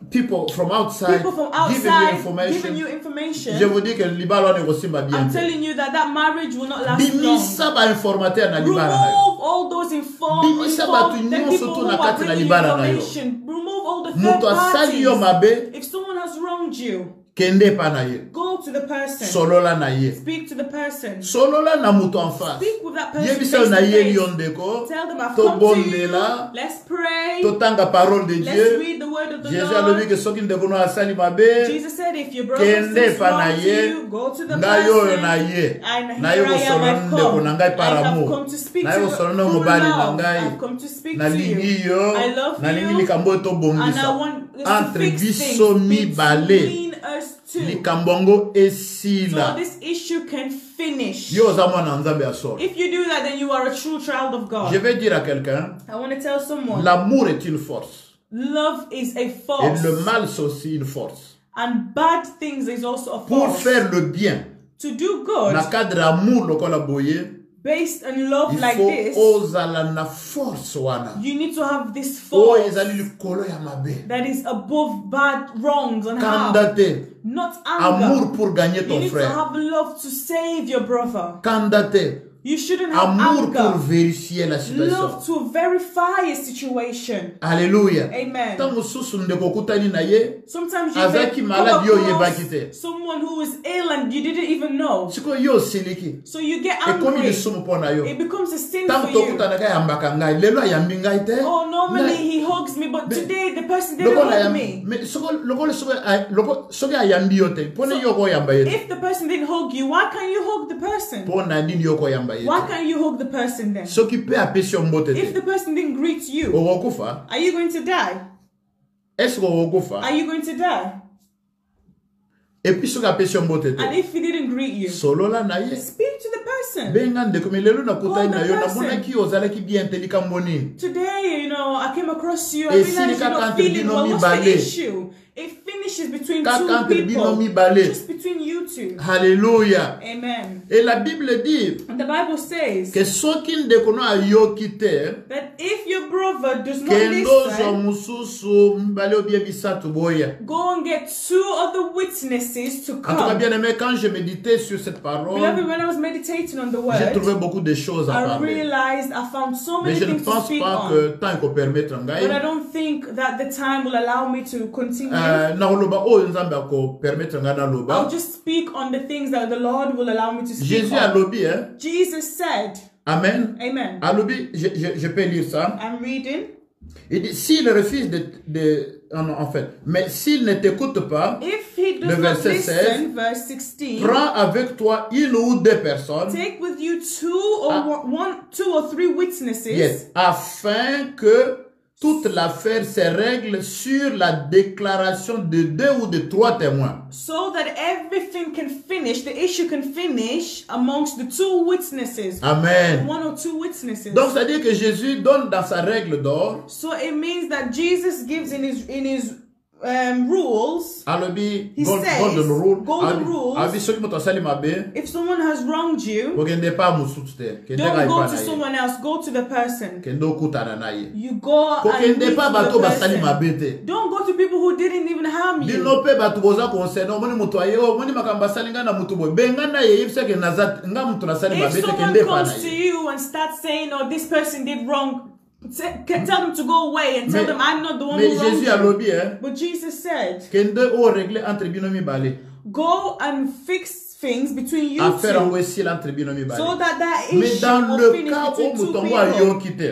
People from outside, people from giving you outside information. giving you information, Je vous dis que libala wana ekosimba bien. I'm telling you that marriage will not last long. Bimisa ba informateur na libala na yo. Remove all those Bimisa batu the nyonso people tu who na are kati na bringing libala na yo. information. Remove all the third Mutu asali yo parties. mabe, If someone has wronged you, kende pa na ye. go to the person. Solola na ye. Speak to the person. Solola na mutu en face. Speak with that person Yebisa face na to ye face. lion deko. Tell them I've To come to you. bondela. Let's pray. Totanga parole de Let's Dieu. read the word of the Jésus alobi Lord. ke soki ndeko no asali mabe. Jesus said, if your brother Kende says pa na wrong to ye. you, go to the Ngai oyo person. na ye. And Na here ye I am, kosolola I've ndeko na ngai come. par I have amour. come to speak Na to ye you kosolola through mobali na love. ngai. I've come to speak to Nalingi you. yo. I love Nalingi you. likambo And I tobongisa. want us to Entre fix biso things mibale. between us two. Likambo ngo So esila. this issue can finish. Yo oza mwana nzambe ya solo. If you do that, then you are a true child of God. Je vais dire à quelqu'un, I want to tell someone, l'amour est une force. love is a Et force. le mal c'est aussi une force. And bad things is also a Pour force. faire le bien, To do good, na cadre amour lokola boye, based on love il like faut this, ozala na force wana. you need to have this O force ezali likolo ya mabe. that is above bad wrongs and harm. Kanda te. Not anger. Amour pour gagner You ton need to frère. have love to save your brother. Kanda te. You shouldn't have Amour pour anger. vérifier la situation. Love to verify a situation. Alléluia. Amen. Tango susu ndeko kutani na ye, Sometimes you azaki may malade yo come yebaki across te. someone who is ill and you didn't even know. Siko yo siliki. So you get Ekomi angry. lisumu pona yo. It becomes a sin for Tango you. tokutana ka yambaka ngai, lelo ayambi ngai te. Oh, normally Ngai- he hugs me, but today the person didn't Lokola hug yam- me. mais soki ayambi yo te, pone yo koyamba ye te. If the person didn't hug you, why can't you hug the person? Pona nini yo koyamba ye Why te. can't you hug the person then? Soki pe apesi yo mbote If te. the person didn't greet you, Okokufa? are you going to die? Est-ce que okokufa? Are you going to die? Et puis soki apesi yo mbote te And if he didn't greet you, solola na ye speak to the person. benga ndeko me lelo nakutani Call na the yo person. namonaki ozalaki bien te likambo nini. Today, I came across you. I Et realized si you're not entre feeling bino well. What's the mibale. issue? It finishes between Kaka two entre bino people. mibale. Just between you two. Hallelujah. Amen. Et la Bible dit And the Bible says que soki ndeko no ayoki te that if your brother does not kendo zo listen, mususu mibale obie bisatu boya. go and get two other witnesses to En tout cas, come. bien aimé, quand je méditais sur cette parole, Beloved, when I was meditating on the j'ai word, trouvé beaucoup de choses à I parler. realized I found so Mais many je ne things to pense speak pas on. que tant qu'on permettre But I ngai don't think that the time will allow me to continue. na oloba oyo nzambe ako permettre ngai na I'll loba. just speak on the things that the Lord will allow me to speak Jésus on. alobi hein. Jesus said, Amen. Amen. Alobi, je peux lire ça. I'm reading. Il dit s'il refuse en fait, mais s'il ne t'écoute pas, If he does Le not verset listen, verse 16, prends avec toi une ou deux personnes, take with you two or three witnesses, yes, afin que toute l'affaire se règle sur la déclaration de deux ou de trois témoins. so that everything can finish, the issue can finish amongst the two witnesses. Amen. One or two witnesses. Donc, c'est-à-dire que Jésus donne dans sa règle d'or, So it means that Jesus gives in his rules. alobi, He says, golden rule, golden rules. alobi, soki moto asali mabe, If someone has wronged you, kokende pa mususu te, kende don't ka go ipa to na ye, someone else, go to the person. kende okutana na ye. You go and Kokende meet pa the bato basali person. mabe te. Don't go to people who didn't even harm you. Bino pe bato boza concerne, omoni moto aye, omoni makambo asali nga na mutu boye, benga na ye yebisa ke naza nga mutu nasali If mabe te, someone kende pa na comes to ye. you and starts saying, oh, this person did wrong, tell them to go away and tell them I'm not the one Mais who wronged Jésus you. alobi, hein, But Jesus said, kende o régler entre bino mibale. go and fix things between you Affaire two, yango esila entre bino mibale. so that Mais issue dans will le finish cas between où two mutongo people. ayoki te,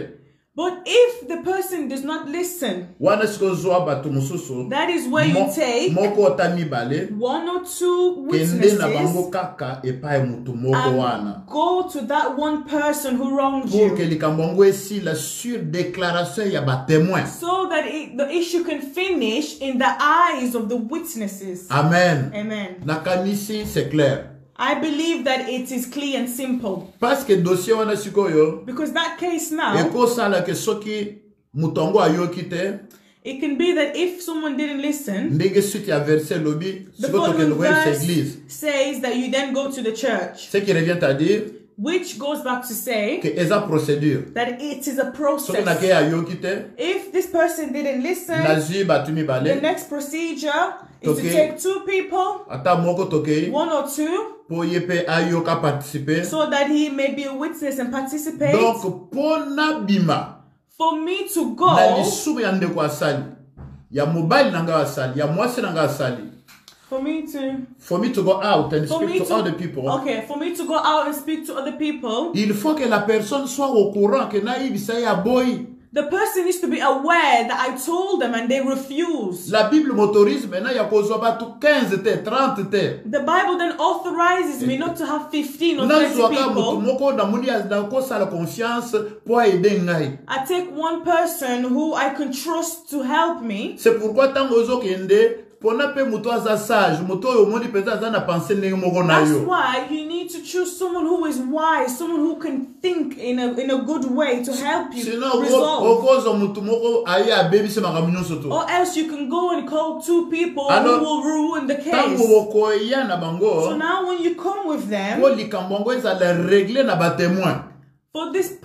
But if the person does not listen, wana siko zwa bato mususu, that is where you take moko ota mibale, one or two kende na bango witnesses kaka epai mutu moko wana. and go to that one person who wronged Pour que you, likambo yango esila sur déclaration ya ba témoin. so that the issue can finish in the eyes of the witnesses. Amen. Amen. Nakanisi c'est clair. I believe that it is clear and simple. Parce que dossier wana sikoyo, Because that case now, ekosala ke soki mutongo ayoki te, it can be that if someone didn't listen, ndenge suite ya verset lobi, the siko following tokende koyebisa verse église. says that you then go to the church, Ce qui revient à dire which goes back to say que eza procédure. that it is a Soki process. nake ayoki te, If this person didn't listen, nazwi bato the mibale, next procedure is to Okay. take two people, ata moko tokei, one or two, po ye pe ayoka participer. so that he may be a witness and participate. Donc, po nabima, For me to na go, lisumu ya ndeko asali, ya mobile nanga asali, ya mwasi nanga asali, for me to for me to go out and For me speak to to- other people, Okay, for me to go out and speak to other people, il faut que la personne soit au courant que naibisa ya boy. the person needs to be aware that I told them and they refuse. La Bible m'autorise maintenant ya kozwa batu 15 te, 30 te. The Bible then authorizes me not to have 15 or 30 Nazwaka mutu people. moko na muni ya kosala confiance po aider ngai. I take one person who I can trust to help me. C'est pourquoi tango ozokende pona pe mutu aza sage, mutu oyo omoni penza aza na pensée ndenge moko na That's yo. why you need to choose someone who is wise, someone who can think in a good way to help you Sinon resolve. okozwa mutu moko aye abebisa makambo nyonso to. Or else you can go and call two people Alors, who will ruin the Tango case. okoya na bango, So now when you come with them, po likambo yango ezala régler na ba témoin. for this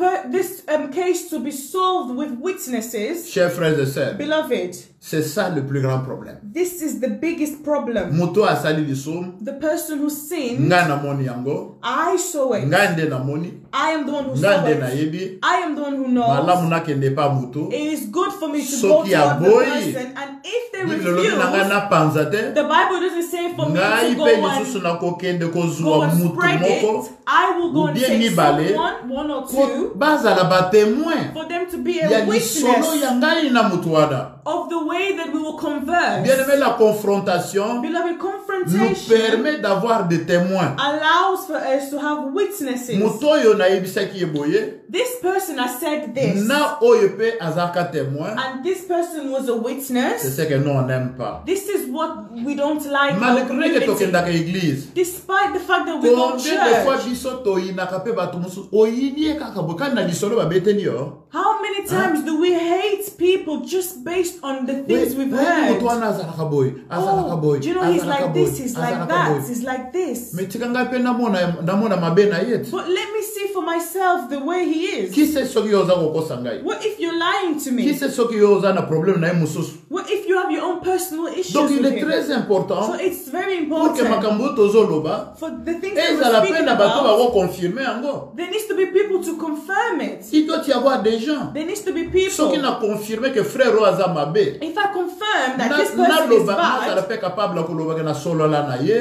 case to be solved with witnesses, Chers frères et sœurs, beloved, c'est ça le plus grand problème. this is the biggest problem. Mutu asali lisumu, The person who sinned, nga na moni yango, I saw it. nga nde na moni, I am the one who nga saw nde na it. yebi, I am the one who knows. malamu nakende pa mutu. It is good for me to Soki go to ya the boy. person, and if they Bible lobi na nga refuse, na panza te, the Bible doesn't say for me ngai to go pe lisusu and na kokende go kozwa and mutu spread moko, it. I will go and Bien take mibale. someone, one or po two, bazala ba témoin for them to be ya a lisolo witness ya ngai na mutu wana. of the way that we will converse. Bien aimé, la confrontation, Beloved, confrontation permet d'avoir des témoins. allows for us to have witnesses. Mutoyo na yebisaki yeboye. This person has said this, Na oyo pe azaka témoin. and this person was a C'est witness. ce que nous on n'aime pas. This is what we don't like. Our Malgré que community. tokendaka église. Despite the fact that we go to Combien de fois church, biso toyinaka pe bato mosusu oyini kaka bokani na lisolo babeteli yo. how many times do we hate people just based on the things we've heard? Moto wana azalaka boye, azalaka Oh, boye. do you know he's azalaka like boye, this, he's like azalaka that, boye. he's like this. Mais tika ngai pe namona mabe na ye. But let me see for myself the way he is. Qui sait soki yo oza kokosa ngai? What if you're lying to Qui me? sait soki yo oza na problème na ye mosusu? What if you have your own personal issues Donc il with est him? très important So it's very pour que important makambo tozoloba for the things that ezala we're pe speaking na bato about. bako confirmer yango. There needs to be people to confirm it. Il doit y avoir des gens. There needs to be people. Soki na confirmer que frère oyo aza mabe. If I confirm that Na this person is nazala bad, pe capable ya kolobaka na solola na ye.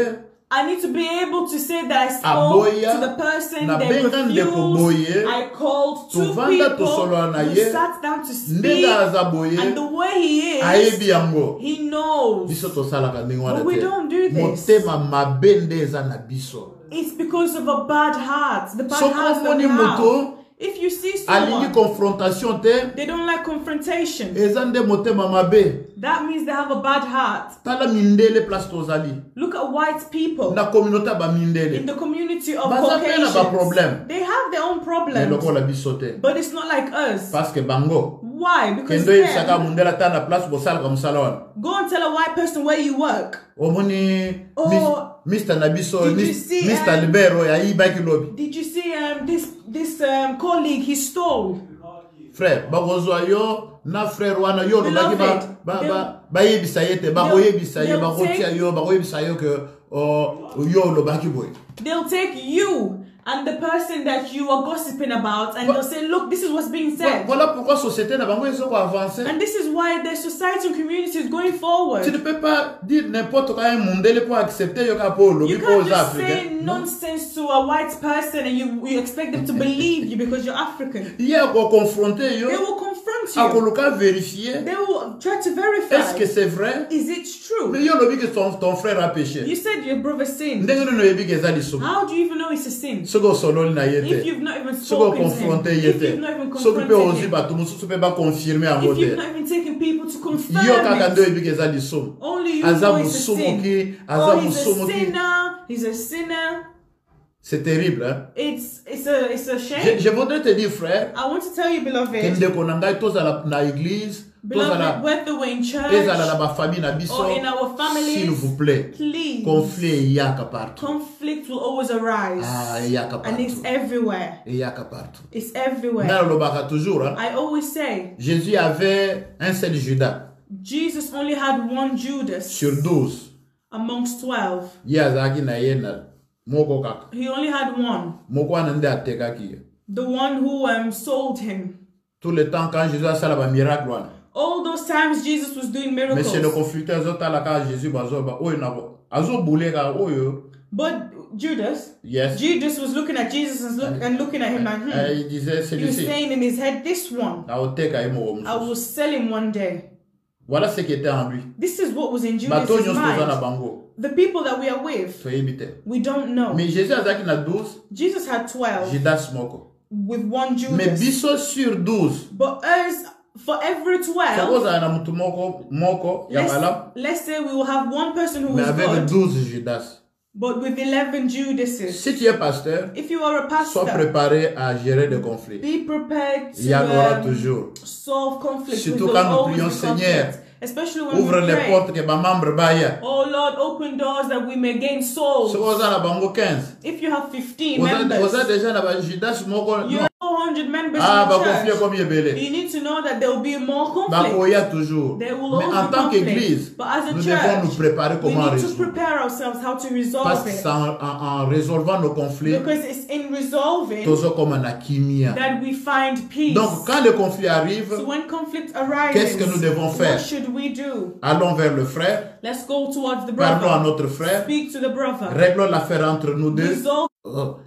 I need to be able to say that I spoke Aboya, to the person, na they benga ndeko boye, refused. I called two tovanda people tosolola na who ye, sat down to speak, ndenge aza boye, and the way he ayebi is, yango. he knows. Biso tosalaka ndenge wana But we te. don't do this. Motema mabe nde eza na biso. It's because of a bad heart, the bad So heart that we omoni moto, have. If you see alingi someone, confrontation te, they don't like confrontation. eza nde motema mabe. That means they have a bad heart. Tala mindele place tozali. Look at white people Na communauté ba in mindele. the community of Baza pe na ba problème. Caucasians. They have their own Mais problems, lokola biso te. but it's not like us. Parce que bango. Why? Because Kendo yebisaka then, mundela ta na place bosalaka mosala wana. go and tell a white person where you work. Omoni Oh, Mr. Nabiso, did you see, Mr. Libero ya ibaki lobby. Did you see this colleague he stole? Frère, bakozwa yo na frère wana yo lobaki ba yebisa yete ba koyebisa ye ba kotia yo ba koyebisa yo que yo lobaki boy. They'll take you and the person that you are gossiping about, and they'll say, look, this is what's being said. Voilà pourquoi société na bango ezoko avancer. And this is why the society and community is going forward. Tu ne peux pas dire n'importe quoi un mondele pour accepter yo ka pour lobby You pour can't aux just say Africains. nonsense to a white person and you expect them to believe you because you're African. Hier ko confronter yo They will confront you. akoluka vérifier They will try to verify. est-ce que c'est vrai? Is it true? Mais yo lobby que ton frère a péché. You said your brother sinned. Ndenge no yebi que za lisumu. How do you even know it's a sin? Soko sololi na If yete. you've not even Soko spoken to him. confronter If yete. you've not even Soko pe confronted ozi him. bato mususu pe ba confirmer en If you've mode. not even taken people to confirm Yo kaka ndo it. yebi que za lisumu. Only you Aza know it's a musumu sin. ki, Oh, aza he's a musumu ki. sinner. He's a sinner. C'est terrible, hein? It's a shame. Je voudrais te dire, frère, I want to tell you, beloved, kende konanga tozala na église, tozala whether we're in church ezala na ba famille na biso, or in our families, s'il vous plaît. please, Conflit yaka partout. conflict will always arise. Ah, yaka And it's partout. everywhere. Yaka partout. It's everywhere. Na lobaka toujours, hein? I always say, Jésus avait un seul Judas Jesus only had one Judas sur 12. amongst 12. Ye azaki na ye na moko kaka. He only had one. Moko wana nde atekaki ye. The one who sold him. Tout le temps quand Jésus a sala ba miracle wana. All those times Jesus was doing Mais c'est le miracles. conflicteur azotala ka Jésus bazoba oyo na azo buleka oyo. But Judas Yes. was looking at Jesus and looking at him like, Il disait He was celui-ci. saying in his head, this one, Aoteka ye moko I mususu. will sell him one day. Voilà ce qui était en lui. This is what was in Bato Judas' nyonso toza na mind. bango. The people that we are with, Toyebi te. we don't know. Mais Jésus azaki na 12, Jesus had 12 Judas moko. with one Mais Judas. biso sur 12, But us, for every 12, sakozala na mutu moko ya malamu, let's say we will have one person who mais is avec good, 12 Judas. but with 11 Judases. Si tu es pasteur, If you are a sois pastor, préparé à gérer des conflits. be prepared Il y en aura to toujours. solve conflicts. Surtout with quand those nous always prions, be Seigneur, conflicts. Especially when Ouvre we les pray. portes que ma membre baya. Oh Lord, open doors that we may gain souls. Si oza na bango 15, If you have 15 oza members, déjà na ba Judas moko. you Non. have 400 members Ah, in ba the conflit church. comme yebele. You need to know that there will be more conflict. Bakoya toujours. There will Mais always en be tant conflict. qu'église, But as a nous devons nous church, préparer we comment need to résoudre. prepare ourselves how to Parce resolve que it. c'est en résolvant nos conflits, Because it's in resolving tozo comme na kimia. that we find peace. Donc quand le conflit arrive, So when conflict arises, qu'est-ce que nous devons faire? what should we do? allons vers le frère, Let's go towards the parlons à brother. notre frère, Speak to the brother. réglons l'affaire entre nous deux. Resolve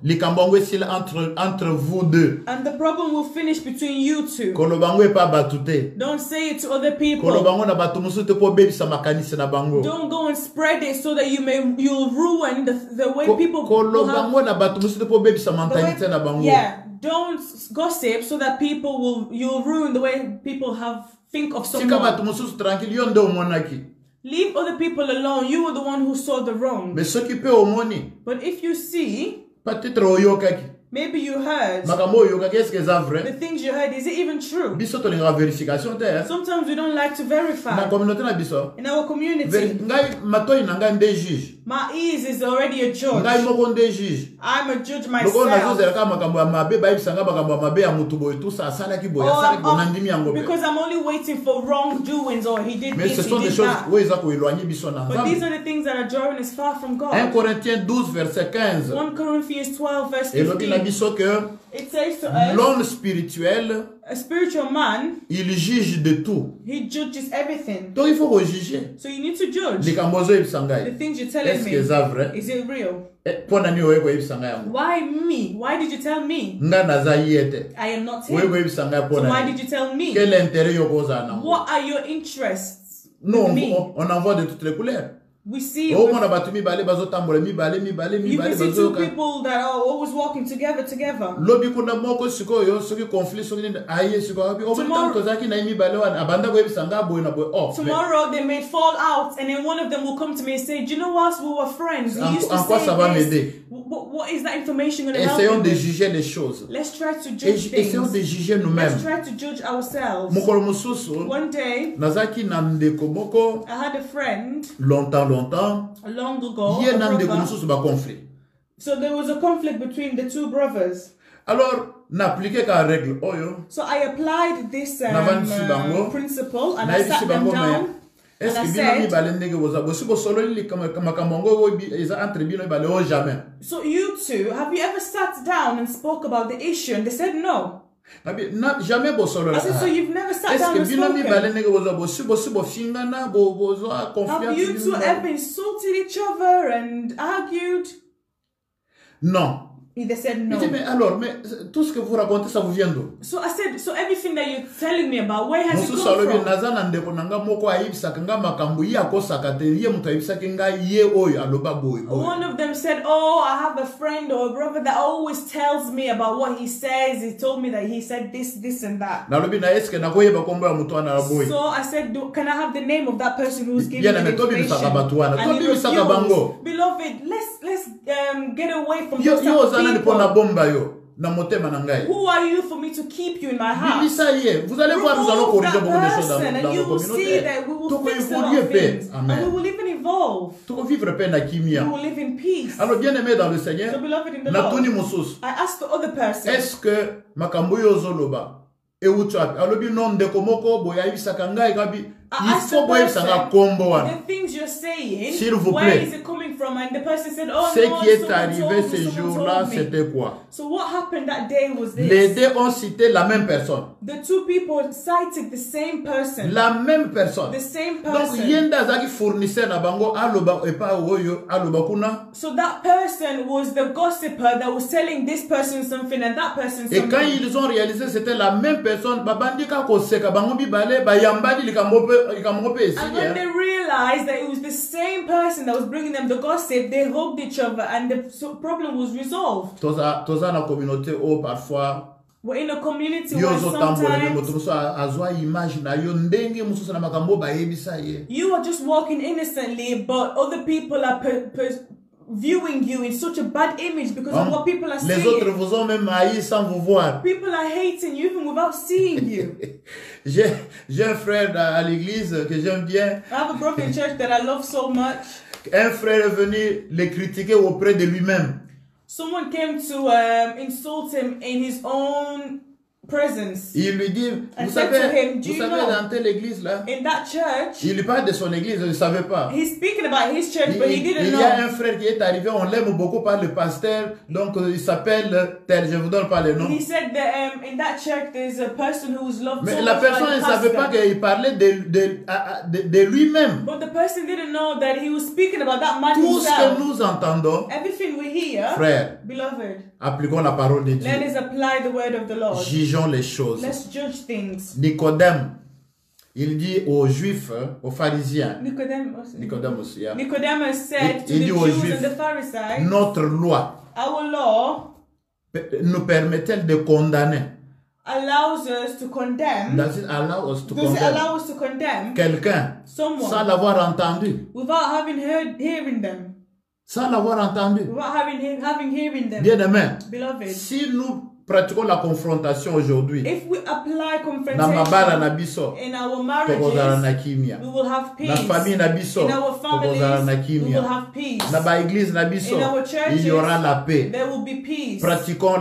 likambo esila entre vous deux. And the problem will finish between you two. Kolobango e pa batute. Don't say it to other people. Kolobango na batu musu te po bebisa makanisi na bango. Don't go and spread it so that you'll ruin the way people Kolobango na batu musu te po bebisa mentalite na bango. Yeah, don't gossip so that you'll ruin the way people think of someone. Tika batu musu tranquille yo ndo monaki. Leave other people alone. You were the one who saw the wrong. Mais s'occuper au moni. But if you see, peut-être oyokaki. Maybe you heard makambo oyokaki est-ce que c'est vrai? The things you heard, is it even true? Biso to linga vérification te. Sometimes we don't like to verify. Na communauté na biso. In our community. Ngai matoi na ngai nde juge. My ears is already a judge. Ngai moko nde juge. I'm a judge myself. Loko na zozela ka makambo ya mabe ba ibisanga makambo ya mabe ya mutu boy tout ça sala ki boy sala ki bonandimi yango. Because I'm only waiting for wrongdoings or he did mais this, ce sont he des did choses that. où ils ont éloigné biso na. But these are the things that are drawing us far from God. 1 Corinthiens 12 verset 15. 1 Corinthians 12 verse 15. Et lobi na biso que it says to us, l'homme spirituel, a spiritual man, il juge de tout. He judges everything. Donc il faut juger. So you need to judge. The things you're telling me. Est-ce que c'est vrai? Is it real? Why me? Why did you tell me? I am not here. So why did you tell me? Quel intérêt yoko? What are your interests? Non, on en voit de toutes les couleurs. We see you can see two people that are always walking together. Tomorrow they may fall out and then one of them will come to me and say, do you know us, we were friends. We used to say this. What is that information going to help Essayons de juger les choses. Let's try to judge things. Essayons de juger nous-mêmes. Let's try to judge ourselves. One day, I had a friend long ago. So there was a conflict between the two brothers. Alors, so I applied this principle and I sat them down. And I said, so you two, have you ever sat down and spoke about the issue? And they said no. I said, so you've never sat down and spoken? Have you two ever insulted each other and argued? No. They said no. Tout ce que vous racontez, ça vous vient d'où? So I said, so everything that you're telling me about, where has it come from? One of them said, oh, I have a friend or a brother that always tells me about what he says. He told me that he said this, and that. So I said, can I have the name of that person who's giving me the information? And he refused. Beloved, let's get away from those type of people. Who are you for me to keep you in my house? Vous allez voir, nous allons corriger beaucoup de choses dans and you will see that we will fix a lot of things. And we will even evolve. We will live in peace. Alors, bien-aimé dans le Seigneur, so beloved in the Lord, I asked the other person, est-ce que makambo yo zoloba e uchapi alobi non de komoko boya ibisaka ngai kabi il faut boya ibisaka kombo wana. The things you're saying, s'il vous plaît, where is it coming from? And the person said, oh, ce qui est arrivé ce jour-là, c'était quoi? So what happened that day was this. Les deux ont cité la même personne. The two people cited the same person. La même personne. The same person. Donc yenda zaki fournisseur na bango aloba epa oyo aloba kuna. So that person was the gossiper that was telling this person something and that person something. Et quand ils ont réalisé c'était la même personne, babandika koseka bango bibale bayambadi likambo. And when they realized that it was the same person that was bringing them the gossip, they hugged each other and the problem was resolved. Toza na communauté o parfois. We're in a community where sometimes you are just walking innocently, but other people are viewing you in such a bad image because of what people are saying. People are hating you even without seeing you. J'ai un frère à l'église que j'aime bien. I have a brother in church that I love so much. Un frère est venu le critiquer auprès de lui-même. Someone came to insult him in his own presence. Il lui dit, vous savez, dans telle église là, in that church, il lui parle de son église, il ne savait pas. He's speaking about his church, but he didn't know. Il y a un frère qui est arrivé, on l'aime beaucoup par le pasteur, donc il s'appelle tel, je vous donne pas le nom. He said that in that church there's a person who was loved Mais so la much personne by ne the savait pas pastor. qu'il parlait de lui-même. But the person didn't know that he was speaking about that man Tout ce himself. que nous entendons, Everything we hear, frère, beloved, appliquons la parole de Dieu. let us apply the word of the Lord. Jugeons les choses. Let's judge things. Nicodème, il dit aux Juifs, aux pharisiens, Nicodemus yeah, said to il the dit aux Jews Juifs, and the Pharisees, notre loi our law nous permet-elle de condamner? allows us to condemn. Does it allow us to Does it condemn allow us to condemn quelqu'un someone sans l'avoir entendu? without having hearing them? Sans l'avoir entendu. Without having hearing them. Bien aimé, Beloved, si nous pratiquons la confrontation aujourd'hui, if we apply na mabala na confrontation biso, in our tokozala na marriages, kimia. we will have peace. Na famille na biso, In our tokozala na families, we will kimia. have peace. Na ba église na biso, In our churches, il y aura la paix. there will be peace. Pratiquons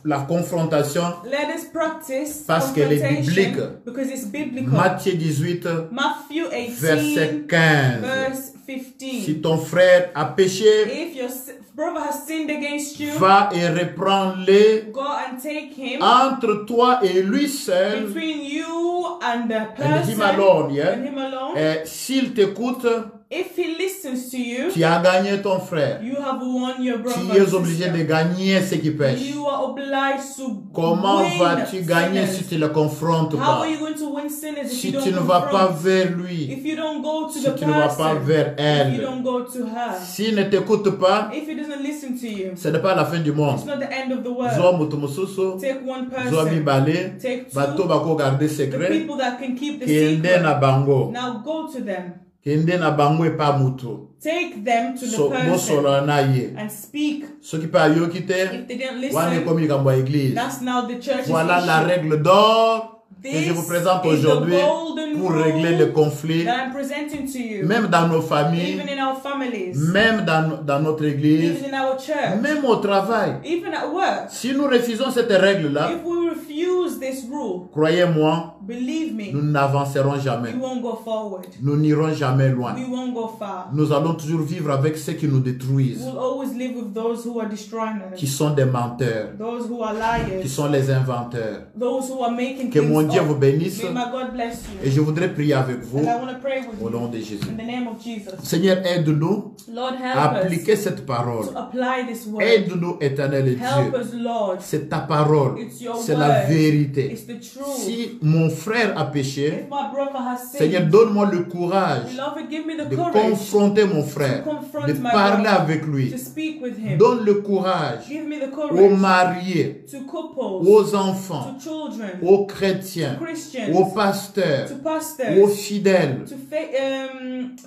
la confrontation Let us practice parce qu'elle est biblique. confrontation because it's biblical. Matthieu 18, Matthew 18, verset 15. verse 15. Si ton frère a péché, If your brother has sinned against you, va et reprends-le go and take him entre toi et lui seul. between you and the And him person alone, yeah? and him alone. Et s'il t'écoute, If he listens to you, tu as gagné ton frère. you have won your brother. Tu es and obligé sister. de gagner ce qui pêche. You are obliged to Comment win vas-tu gagner sinners. si tu ne le confrontes How pas? are you going to win sinners if Si you don't tu ne vas pas confront? vers lui, If you don't go to si the tu ne vas pas person, vers if you elle, don't go to her, s'il ne t'écoute pas, if he doesn't listen to you, ce n'est pas la fin du monde. it's not the end of the world. Zoa moto mosusu, Take one zoa person, mibale, take bato two, bako garder the secret, people that can keep the kende na secret. bango, Now go to them. kende na bango epa mutu. Take them to the So, person bosola na ye. and speak. Soki pa ayoki te, If they didn't wane listen, komi kambo ya église. that's now the church's Voilà la issue. règle d'or que This je vous présente is the aujourd'hui golden pour rule régler les conflits, that I'm presenting to you. même dans nos familles, Even in our families, même dans notre église, even in our church, même au travail. even at work. Si nous refusons cette règle-là, If we refuse this rule, croyez-moi, believe nous me, n'avancerons jamais. we won't go forward. Nous n'irons jamais loin. We won't go far. Nous allons toujours vivre avec ceux qui nous détruisent, We'll always live with those who are destroying qui us, sont des menteurs, those who are qui liars, sont les inventeurs. those who are making Que mon things Dieu vous up. bénisse May my God bless et you. je voudrais prier avec vous And I want to pray with au you nom de Jésus. in the name of Jesus. Seigneur, aide-nous Lord, à help us appliquer cette parole. to apply this word. Aide-nous, éternel Help Dieu. us, Lord. C'est ta parole. It's your C'est la word. vérité. It's the truth. Si mon frère a péché, If my brother has Seigneur, sinned, donne-moi le courage beloved, give me the de courage confronter mon frère, to confront de my parler brother, avec lui. to speak with him. Donne le courage Give me the aux courage mariés, to couples, aux enfants, to children, aux chrétiens, to Christians, aux pasteurs, to aux pastors, fidèles, to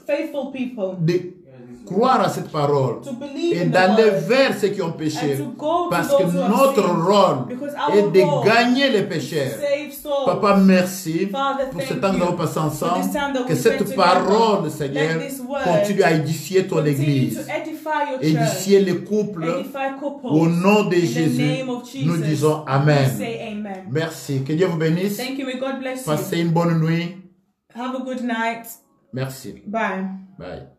faithful people, de croire à cette parole to believe et in the d'aller word, vers ceux qui ont péché. and to go Parce to que those who have notre sinned. rôle Because our est de role gagner les is to pécheurs. save souls. Papa, merci Father, pour ce thank temps que nous you avons passé for ensemble. this time that Que we spent cette together. parole, Seigneur, Let this word continue à édifier ton continue Église, to edify your church, édifier les couples. edify couples. Au nom de In the Jésus, name of Jesus, nous disons we Amen. say amen. Merci. Que Dieu vous bénisse. Thank you. May God bless you. Passez une bonne nuit. Have a good night. Merci. Bye. Bye.